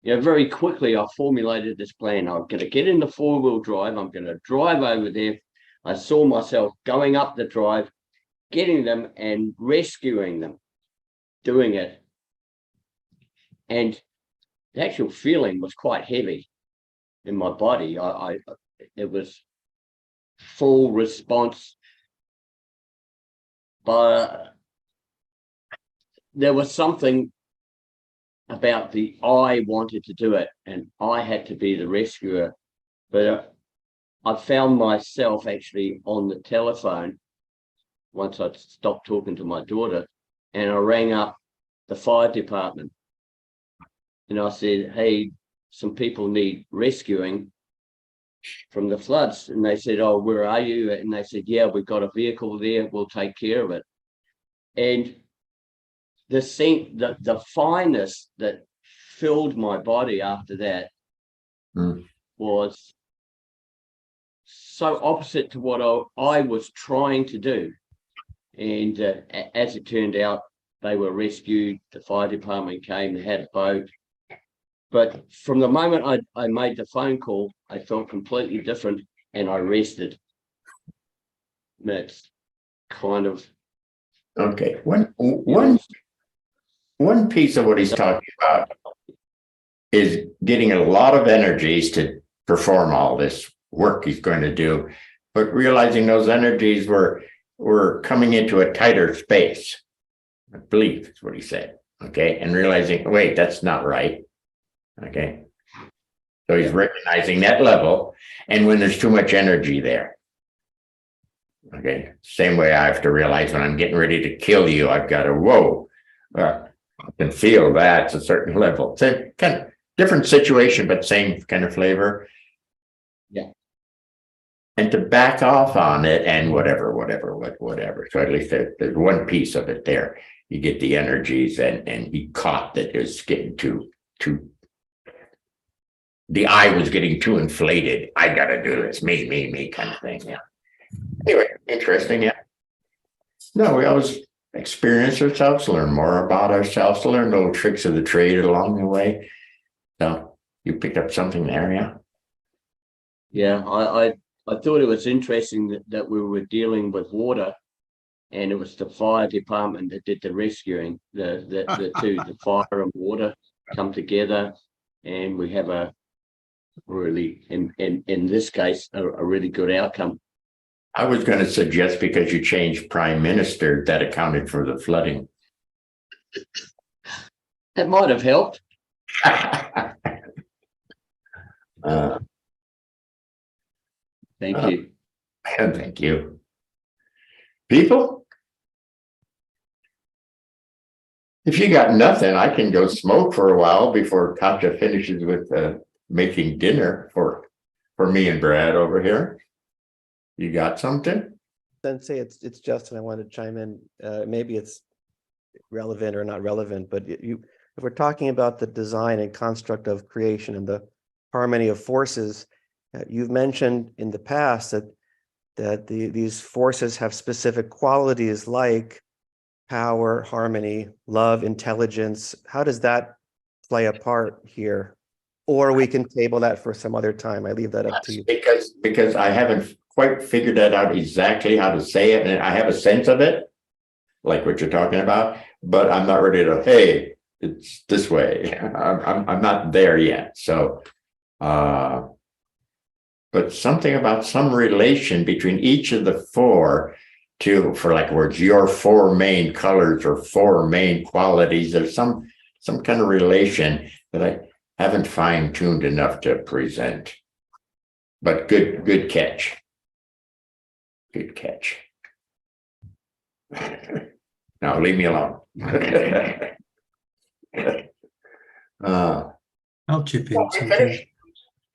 to, very quickly I formulated this plan. I'm going to get in the 4-wheel drive. I'm going to drive over there. I saw myself going up the drive, getting them and rescuing them, doing it. And the actual feeling was quite heavy in my body. It was full response, but there was something about I wanted to do it, and I had to be the rescuer. But I found myself actually on the telephone once I stopped talking to my daughter, and I rang up the fire department, and I said, "Hey, some people need rescuing from the floods." And they said, "Oh, where are you?" And they said, "Yeah, we've got a vehicle there. We'll take care of it." And the fineness that filled my body after that was so opposite to what I was trying to do. And as it turned out, they were rescued. The fire department came, they had a boat. But from the moment I made the phone call, I felt completely different, and I rested. That's kind of okay. One piece of what he's talking about is getting a lot of energies to perform all this work he's going to do, but realizing those energies were coming into a tighter space. I believe is what he said. Okay, and realizing, wait, that's not right. Okay, so he's recognizing that level, and when there's too much energy there. Okay, same way I have to realize when I'm getting ready to kill you, I've got to I can feel that it's a certain level. It's a kind of different situation, but same kind of flavor. Yeah. And to back off on it and whatever. So at least there's one piece of it there. You get the energies, and he caught that it was getting too. The I was getting too inflated. I got to do this, me kind of thing. Yeah. Anyway, interesting. Yeah. No, we always experience ourselves, learn more about ourselves, learn little tricks of the trade along the way. So you picked up something there, yeah? Yeah, I thought it was interesting that we were dealing with water, and it was the fire department that did the rescuing. The two, the fire and water, come together, and we have a really, in this case, a really good outcome. I was going to suggest because you changed prime minister that accounted for the flooding. That might have helped. Thank you. Thank you. People, if you got nothing, I can go smoke for a while before Katja finishes with making dinner for me and Brad over here. You got something? Sensei, it's Justin. I wanted to chime in. Maybe it's relevant or not relevant, but if we're talking about the design and construct of creation and the harmony of forces, you've mentioned in the past that these forces have specific qualities like power, harmony, love, intelligence. How does that play a part here? Or we can table that for some other time. I leave that up to you. Because I haven't quite figured that out exactly how to say it, and I have a sense of it, like what you're talking about, but I'm not ready to, hey, it's this way. I'm not there yet. So but something about some relation between each of the four for like words, your four main colors or four main qualities. There's some kind of relation that I haven't fine-tuned enough to present. But good catch. Good catch. Now leave me alone. I'll chip in something.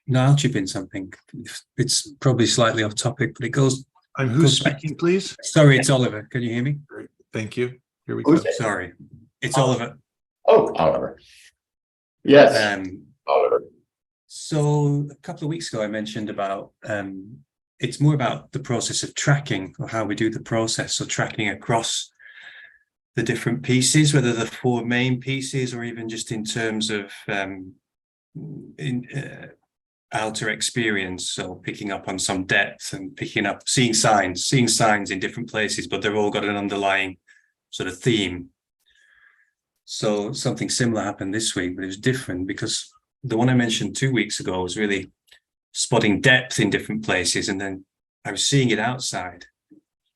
No, I'll chip in something. It's probably slightly off topic, but it goes. And who's goes back- speaking, please? Sorry, it's Oliver. Can you hear me? Great. Thank you. Here we go. Who's it? Sorry, it's Oliver. Oh, Oliver. Yes, Oliver. So a couple of weeks ago, I mentioned about it's more about the process of tracking or how we do the process. So tracking across the different pieces, whether the four main pieces or even just in terms of outer experience. So picking up on some depth and seeing signs in different places, but they've all got an underlying sort of theme. So something similar happened this week, but it was different because the one I mentioned 2 weeks ago was really spotting depth in different places. And then I was seeing it outside,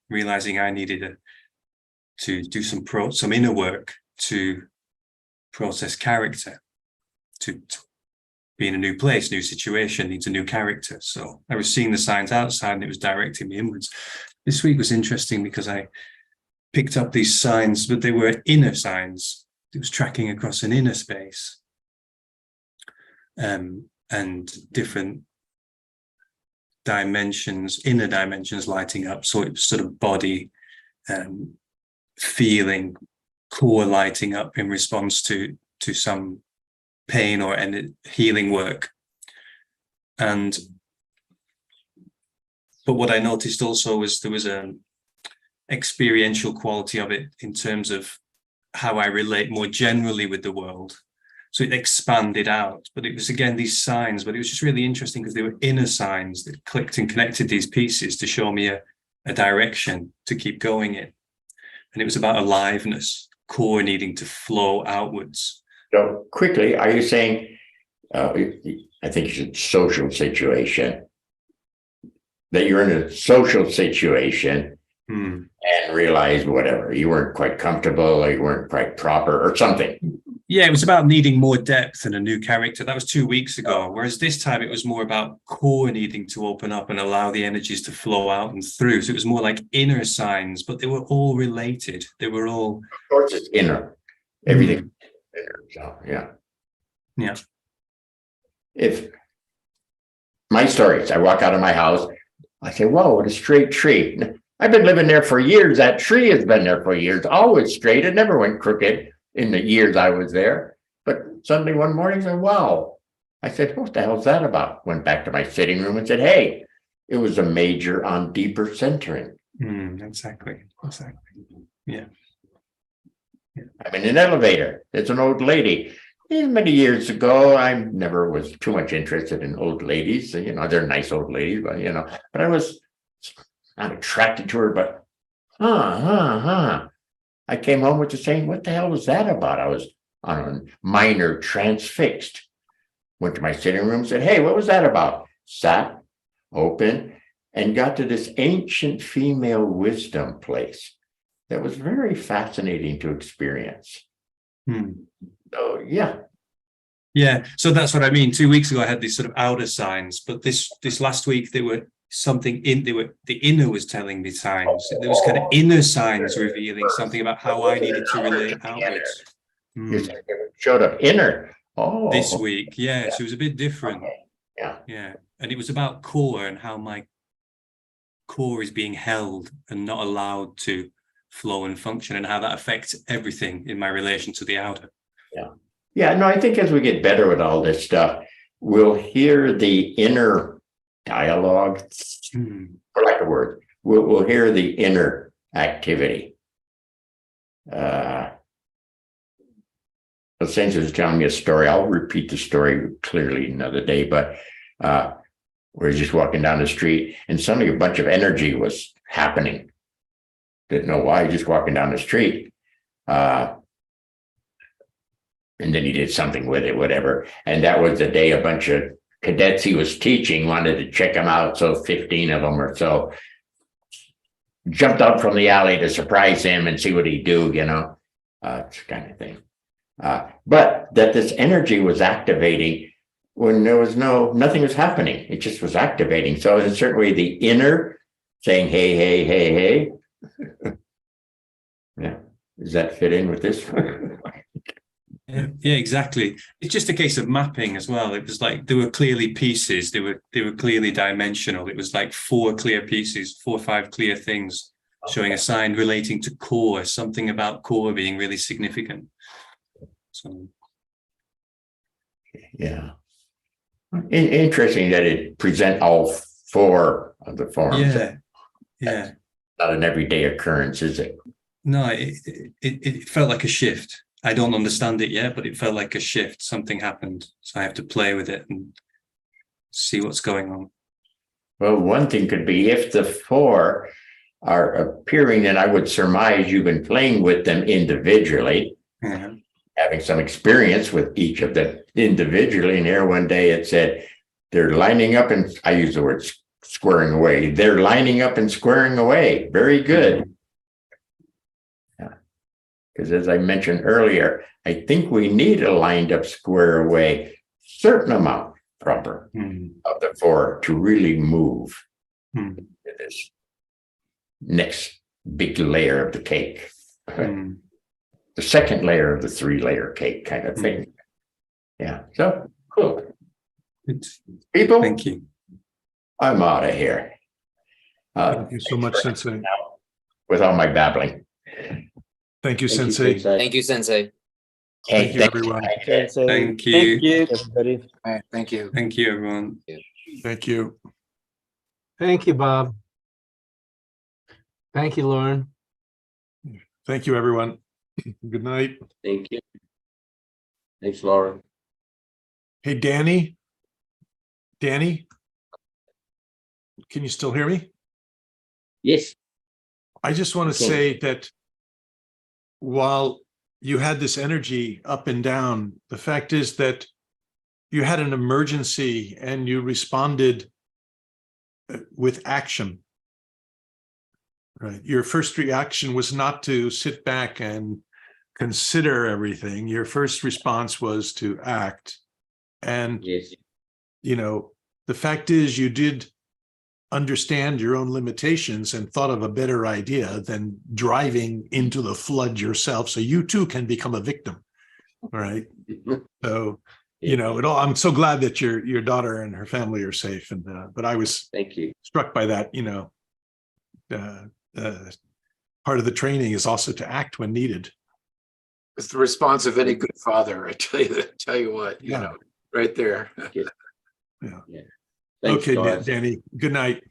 realizing I needed to do some inner work to process character, to be in a new place, new situation, needs a new character. So I was seeing the signs outside and it was directing me inwards. This week was interesting because I picked up these signs, but they were inner signs. It was tracking across an inner space. And different dimensions, inner dimensions lighting up. So it was sort of body, feeling, core lighting up in response to some pain or healing work. But what I noticed also was there was an experiential quality of it in terms of how I relate more generally with the world. So it expanded out, but it was again these signs, but it was just really interesting because they were inner signs that clicked and connected these pieces to show me a direction to keep going in. And it was about aliveness, core needing to flow outwards. So quickly, are you saying, I think it's a social situation, that you're in a social situation and realize whatever, you weren't quite comfortable or you weren't quite proper or something? Yeah, it was about needing more depth and a new character. That was 2 weeks ago. Whereas this time it was more about core needing to open up and allow the energies to flow out and through. So it was more like inner signs, but they were all related. They were all. Of course, it's inner. Everything. Inner, so, yeah. Yeah. If my stories, I walk out of my house, I say, whoa, what a straight tree. I've been living there for years. That tree has been there for years, always straight. It never went crooked in the years I was there. But suddenly one morning I said, wow. I said, what the hell is that about? Went back to my sitting room and said, hey, it was a major on deeper centering. Exactly. Yeah. I'm in an elevator. There's an old lady. Many years ago, I never was too much interested in old ladies. You know, they're nice old ladies, but but I was not attracted to her, but I came home with the saying, what the hell was that about? I was on a minor transfixed. went to my sitting room, said, hey, what was that about? Sat, open, and got to this ancient female wisdom place that was very fascinating to experience. So, yeah. Yeah, so that's what I mean. 2 weeks ago, I had these sort of outer signs, but this last week, there were something in, the inner was telling me signs. There was kind of inner signs revealing something about how I needed to relate outwards. You said it showed up inner. Oh, This week, yeah, so it was a bit different. yeah. Yeah, and it was about core and how my core is being held and not allowed to flow and function, and how that affects everything in my relation to the outer. Yeah, no, I think as we get better with all this stuff, we'll hear the inner dialogue, for lack of word. We'll hear the inner activity. OSensei was telling me a story. I'll repeat the story clearly another day, but we're just walking down the street and suddenly a bunch of energy was happening. Didn't know why, just walking down the street. And then he did something with it, whatever. And that was the day a bunch of cadets he was teaching wanted to check him out. So 15 of them or so jumped out from the alley to surprise him and see what he'd do, you know, kind of thing. But that this energy was activating when there was nothing was happening. It just was activating. So in a certain way, the inner saying, hey, hey, hey, hey. Yeah. Does that fit in with this? Yeah, exactly. It's just a case of mapping as well. It was like there were clearly pieces, they were clearly dimensional. It was like 4 clear pieces, 4 or 5 clear things showing a sign relating to core, something about core being really significant. So yeah. Interesting that it present all 4 of the forms. Yeah. Not an everyday occurrence, is it? No, it felt like a shift. I don't understand it yet, but it felt like a shift. Something happened. So I have to play with it and see what's going on. Well, one thing could be if the 4 are appearing, then I would surmise you've been playing with them individually, having some experience with each of them individually. And here one day it said they're lining up, and I use the word squaring away. They're lining up and squaring away. Very good. Because as I mentioned earlier, I think we need a lined up square away certain amount proper of the 4 to really move to this next big layer of the cake. The second layer of the 3-layer cake kind of thing. Yeah. So cool. People, Thank you. I'm out of here. Thank you so much, Sensei. With all my babbling. Thank you, Sensei. Thank you, Sensei. Thank you, everyone. Sensei. Thank you. Thank you. Everybody. All right, thank you. Thank you, everyone. Thank you. Thank you, Bob. Thank you, Lauren. Thank you, everyone. Good night. Thank you. Thanks, Lauren. Hey, Danny. Danny, can you still hear me? Yes. I just want to Okay. say that while you had this energy up and down, the fact is that you had an emergency and you responded with action. Right. Your first reaction was not to sit back and consider everything. Your first response was to act. And, Yes. you know, the fact is you did understand your own limitations and thought of a better idea than driving into the flood yourself. So you too can become a victim. All right. So, you know, I'm so glad that your daughter and her family are safe. And, but I was Thank you. struck by that, you know, part of the training is also to act when needed. It's the response of any good father. I tell you what, you Yeah. know, right there. Thanks, Okay, guys. Danny, good night.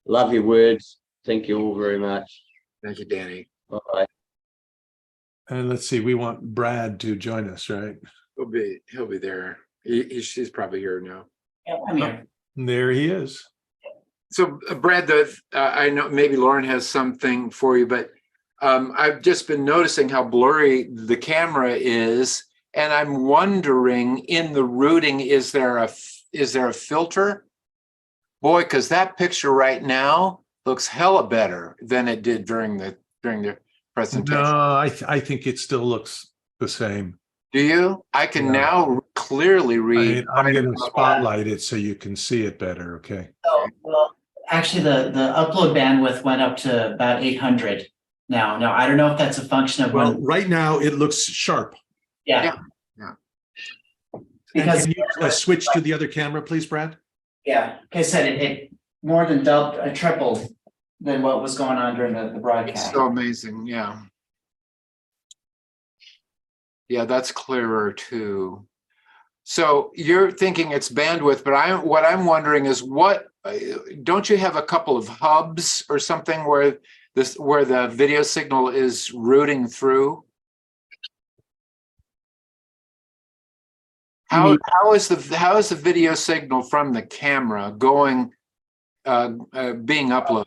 Love your words. Thank you all very much. Thank you, Danny. Bye. And let's see, we want Brad to join us, right? He'll be there. She's probably here now. Yeah, I'm here. And there he is. So Brad, I know maybe Lauren has something for you, but I've just been noticing how blurry the camera is And I'm wondering, in the routing, is there a filter? Boy, because that picture right now looks hella better than it did during the presentation. No, I think it still looks the same. Do you? I can Yeah. now clearly read. I'm going to spotlight it so you can see it better. Okay. Oh, well, actually, the upload bandwidth went up to about 800 now. Now, I don't know if that's a function of Well, when, right now it looks sharp. yeah. Yeah. And Because, can you switch to the other camera, please, Brad? yeah, like I said, it more than doubled, tripled than what was going on during the It's broadcast. so amazing. Yeah. Yeah, that's clearer too. So you're thinking it's bandwidth, but what I'm wondering is don't you have a couple of hubs or something where the video signal is routing through? How is the video signal from the camera going being uploaded?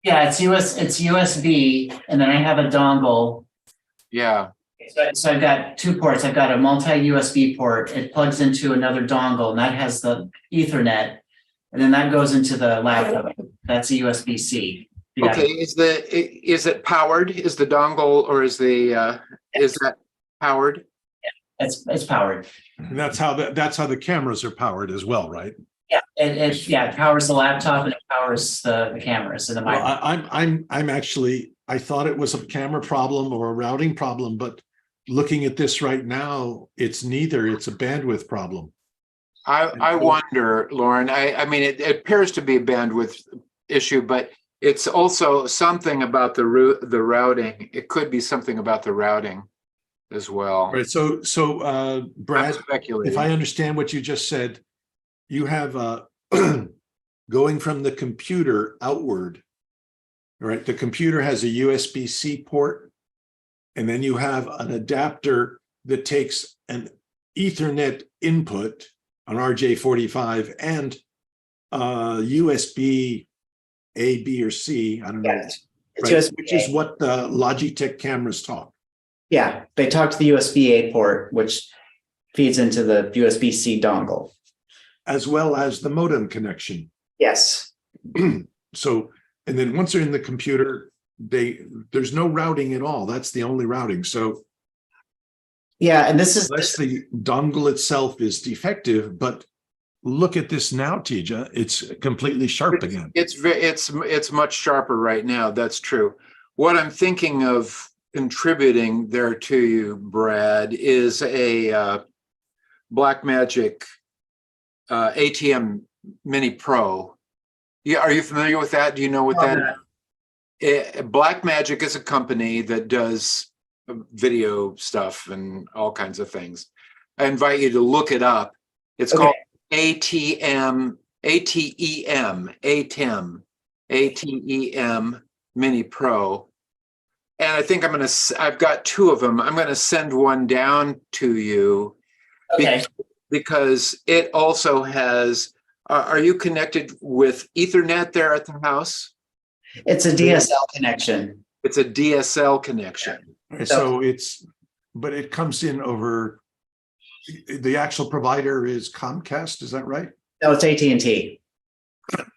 Yeah, it's USB, and then I have a dongle. Yeah. So I've got two ports. I've got a multi-USB port. It plugs into another dongle, and that has the Ethernet, and then that goes into the laptop. That's a USB-C. Yeah. Okay. Is it powered? Is the dongle or is that powered? It's powered. And that's how the cameras are powered as well, right? Yeah, it powers the laptop and it powers the cameras and the Well, mic. I'm actually, I thought it was a camera problem or a routing problem, but looking at this right now, it's neither. It's a bandwidth problem. I wonder, Lauren, I mean, it appears to be a bandwidth issue, but it's also something about the routing. It could be something about the routing as well. Right. So Brad, I'm speculating. if I understand what you just said, you have going from the computer outward, right? The computer has a USB-C port, and then you have an adapter that takes an Ethernet input on RJ45 and USB A, B, or C. I don't know. Yeah, it's Right? USB-A. Which is what the Logitech cameras talk. Yeah, they talk to the USB-A port, which feeds into the USB-C dongle. As well as the modem connection. Yes. So, and then once they're in the computer, there's no routing at all. That's the only routing. So Yeah, and this is unless the dongle itself is defective, but look at this now, Tija, it's completely sharp again. It's much sharper right now. That's true. What I'm thinking of contributing there to you, Brad, is a Blackmagic ATM Mini Pro. Yeah, are you familiar with that? Do you know what that is? Blackmagic is a company that does video stuff and all kinds of things. I invite you to look it up. It's called ATEM Mini Pro. And I think I've got two of them. I'm going to send one down to you. okay. Because it also has, are you connected with Ethernet there at the house? It's a DSL connection. It's a DSL connection. So but it comes in over, the actual provider is Comcast, is that right? No, it's AT&T.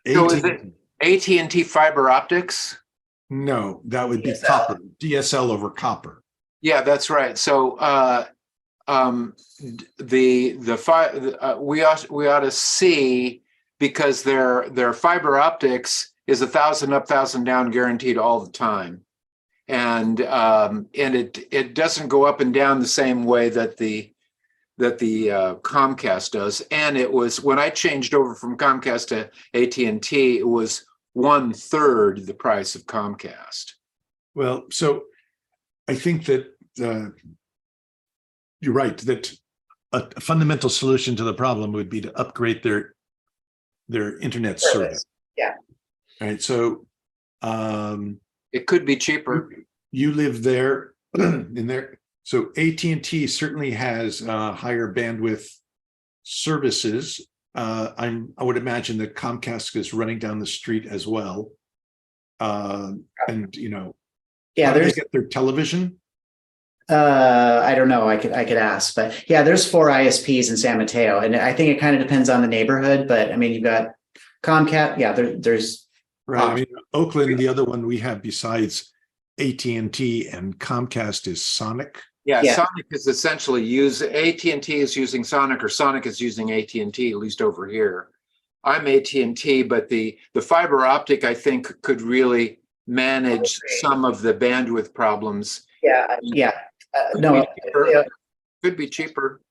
So is it AT&T fiber optics? No, that would be DSL. copper, DSL over copper. Yeah, that's right. So we ought to see, because their fiber optics is 1,000 up, 1,000 down guaranteed all the time, and it doesn't go up and down the same way that the Comcast does. And it was, when I changed over from Comcast to AT&T, it was 1/3 the price of Comcast. Well, so I think that you're right, that a fundamental solution to the problem would be to upgrade their internet service. Yeah. All right. So It could be cheaper. you live there in there. So AT&T certainly has higher bandwidth services. I would imagine that Comcast is running down the street as well. And Yeah, how do they there's get their television? I don't know. I could ask, but yeah, there's 4 ISPs in San Mateo, and I think it kind of depends on the neighborhood. But I mean, you've got Comcast. Yeah, there's Right. I mean, Oakland, the other one we have besides AT&T and Comcast is Sonic. Yeah, Yeah. Sonic is essentially AT&T is using Sonic, or Sonic is using AT&T, at least over here. I'm AT&T, but the fiber optic, I think, could really manage some of the bandwidth problems. yeah. Could No, be cheaper. yeah, Could be cheaper,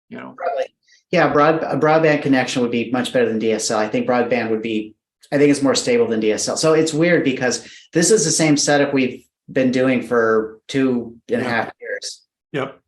you know. probably. Yeah, a broadband connection would be much better than DSL. I think broadband would be. I think it's more stable than DSL. So it's weird because this is the same setup we've been doing for 2.5 years. Yep.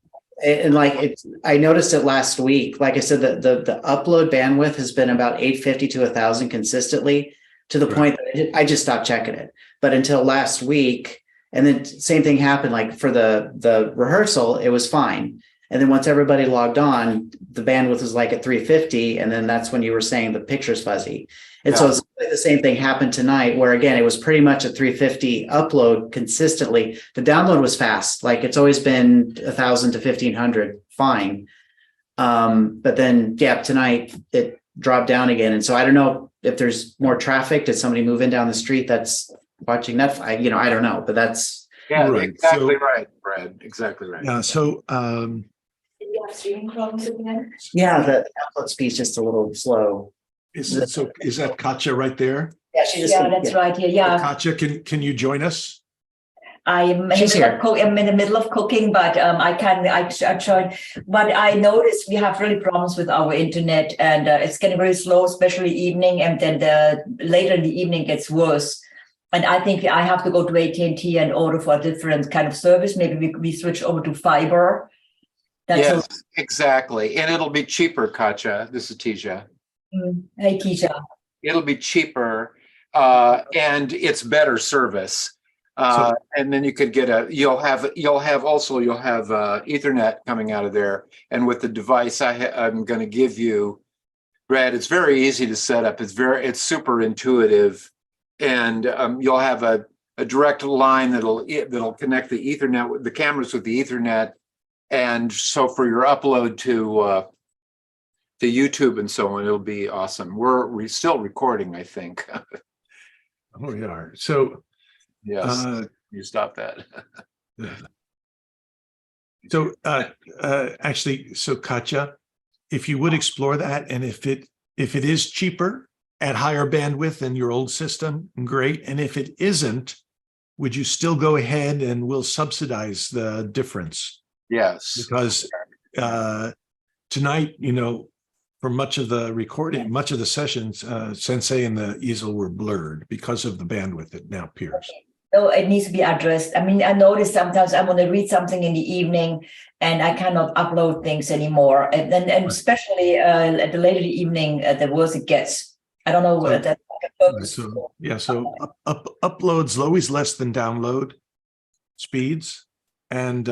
And like I noticed it last week. Like I said, the upload bandwidth has been about 850 to 1,000 consistently, to the point that I just stopped checking it. But until last week, and then same thing happened. Like for the rehearsal, it was fine. And then once everybody logged on, the bandwidth was like at 350, and then that's when you were saying the picture's fuzzy. And so it's like the same thing happened tonight, where again, it was pretty much a 350 upload consistently. The download was fast. Like it's always been 1,000 to 1,500, fine. But then, yeah, tonight it dropped down again. And so I don't know if there's more traffic. Did somebody move in down the street that's watching that? I don't know, but that's. Yeah, Right. exactly So- right, Brad. Exactly right. Yeah. So, You have streaming problems again? Yeah, the upload speed's just a little slow. is that Katja right there? Yeah, she just. Yeah, that's right here. Yeah, Katja, can you join us? I'm She's here. I'm in the middle of cooking, but I tried. But I noticed we have really problems with our internet, and it's getting very slow, especially evening, and then later in the evening gets worse. And I think I have to go to AT&T and order for a different kind of service. Maybe we switch over to fiber. Yes, exactly. And it'll be cheaper, Katja. This is Tisha. Hey, Tisha. It'll be cheaper, and it's better service. And then you could get you'll have Ethernet coming out of there. And with the device I'm going to give you, Brad, it's very easy to set up. It's super intuitive, and you'll have a direct line that'll connect the Ethernet, the cameras with the Ethernet. And so for your upload to YouTube and so on, it'll be awesome. We're still recording, I think. Oh, we are. So, Yes, you stop that. so actually, so Katja, if you would explore that, and if it is cheaper at higher bandwidth than your old system, great. And if it isn't, would you still go ahead and we'll subsidize the difference? Yes. Because tonight, for much of the recording, much of the sessions, Sensei and the easel were blurred because of the bandwidth it now appears. No, it needs to be addressed. I mean, I notice sometimes I want to read something in the evening and I cannot upload things anymore. And especially at the later the evening, the worse it gets. I don't know whether that's like a purpose. So upload's always less than download speeds. And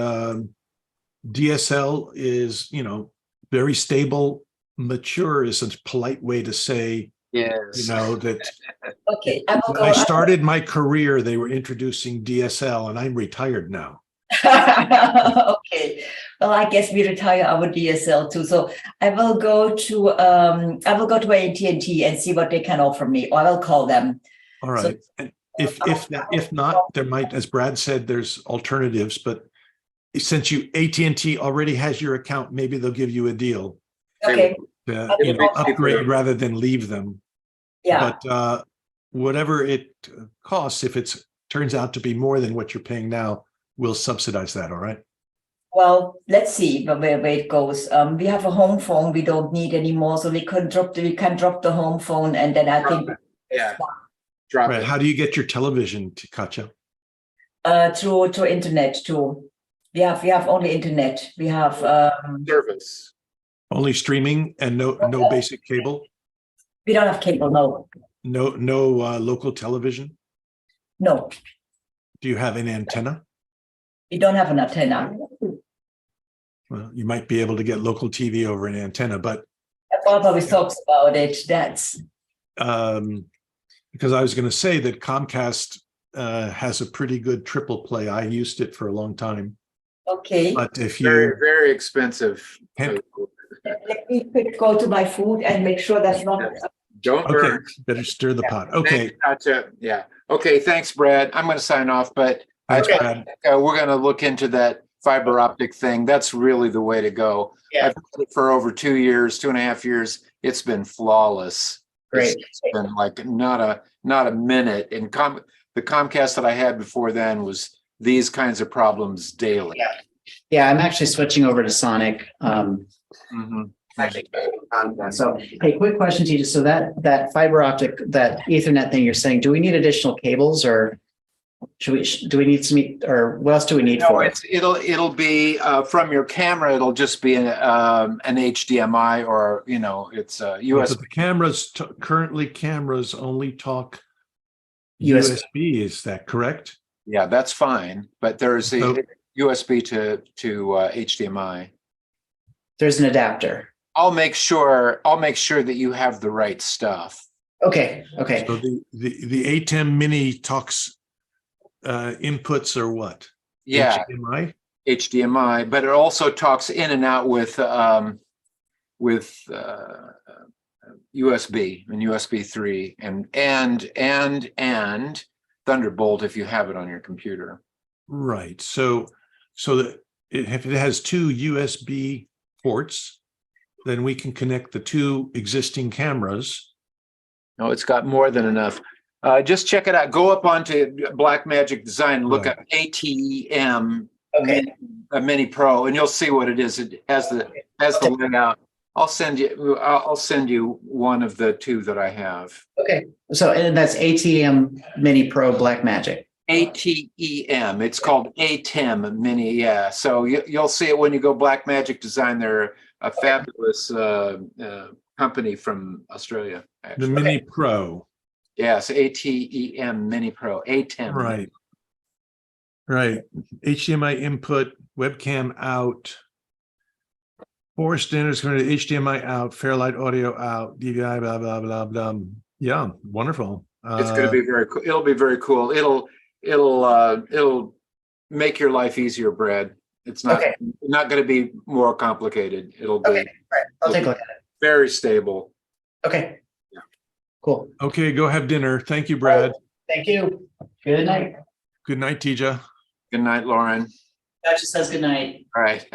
DSL is, very stable. Mature is a polite way to say, yes, that Okay. when I started my career, they were introducing DSL, and I'm retired now. Okay. Well, I guess we retire our DSL too. So I will go to AT&T and see what they can offer me, or I will call them. All right. And if not, there might, as Brad said, there's alternatives, but since AT&T already has your account, maybe they'll give you a deal Okay. to upgrade rather than leave them. Yeah. But whatever it costs, if it turns out to be more than what you're paying now, we'll subsidize that. All right. Well, let's see where it goes. We have a home phone we don't need anymore, so we can drop the home phone, and then I think drop Right. it. How do you get your television, Katja? through internet too. We have only internet. We have Service. Only streaming and no basic cable? we don't have cable. No local television? No, Do you have an antenna? we don't have an antenna. Well, you might be able to get local TV over an antenna, but Bob always talks about it. That's because I was going to say that Comcast has a pretty good triple play. I used it for a long time. Okay. But if Very, you very expensive. can, Let me quick go to my food and make sure that's not. Don't okay, burn. better stir the pot. Thanks, Okay, Katja. Yeah. Okay. Thanks, Brad. I'm going to sign off, but thanks, I Brad. we're going to look into that fiber optic thing. That's really the way to go. Yeah. I've done it for over 2 years, 2.5 years. It's been flawless. Great. It's been like not a minute. And the Comcast that I had before then was these kinds of problems daily. Yeah. Yeah, I'm actually switching over to Sonic. Mhm. So, hey, quick question to you. So that fiber optic, that Ethernet thing you're saying, do we need additional cables, or do we need some, or what else do we need No, for it? it'll be from your camera. It'll just be an HDMI, or it's a But USB. the cameras, currently cameras only talk USB. USB, is that correct? Yeah, that's fine. But there's a So- USB to HDMI. There's an adapter. I'll make sure that you have the right stuff. Okay. Okay. So the ATEM mini talks inputs are what? Yeah, HDMI? HDMI, but it also talks in and out with USB and USB 3 and Thunderbolt if you have it on your computer. Right. So that if it has two USB ports, then we can connect the two existing cameras. No, it's got more than enough. Just check it out. Go up onto Blackmagic Design, look Right. up ATEM Okay. Mini Pro, and you'll see what it is. It has the layout. I'll send you one of the two that I have. Okay. So, and that's ATM Mini Pro Blackmagic. ATEM. It's called ATEM Mini. Yeah. So you'll see it when you go Blackmagic Design. They're a fabulous company from Australia. The Actually. Mini Pro. Yes, ATEM Mini Pro. ATEM. Right. Right. HDMI input, webcam out. 4 standards coming to HDMI out, Fairlight audio out, DVI, blah, blah, blah, blah. Yeah, wonderful. It's going to be very cool. It'll be very cool. It'll make your life easier, Brad. It's not going to be more complicated. It'll be Okay. All right. I'll take a look at it. very stable. Okay. Cool. Okay, go have dinner. Thank you, Brad. Thank you. Good night. Good night, Tija. Good night, Lauren. That just says good night. All right.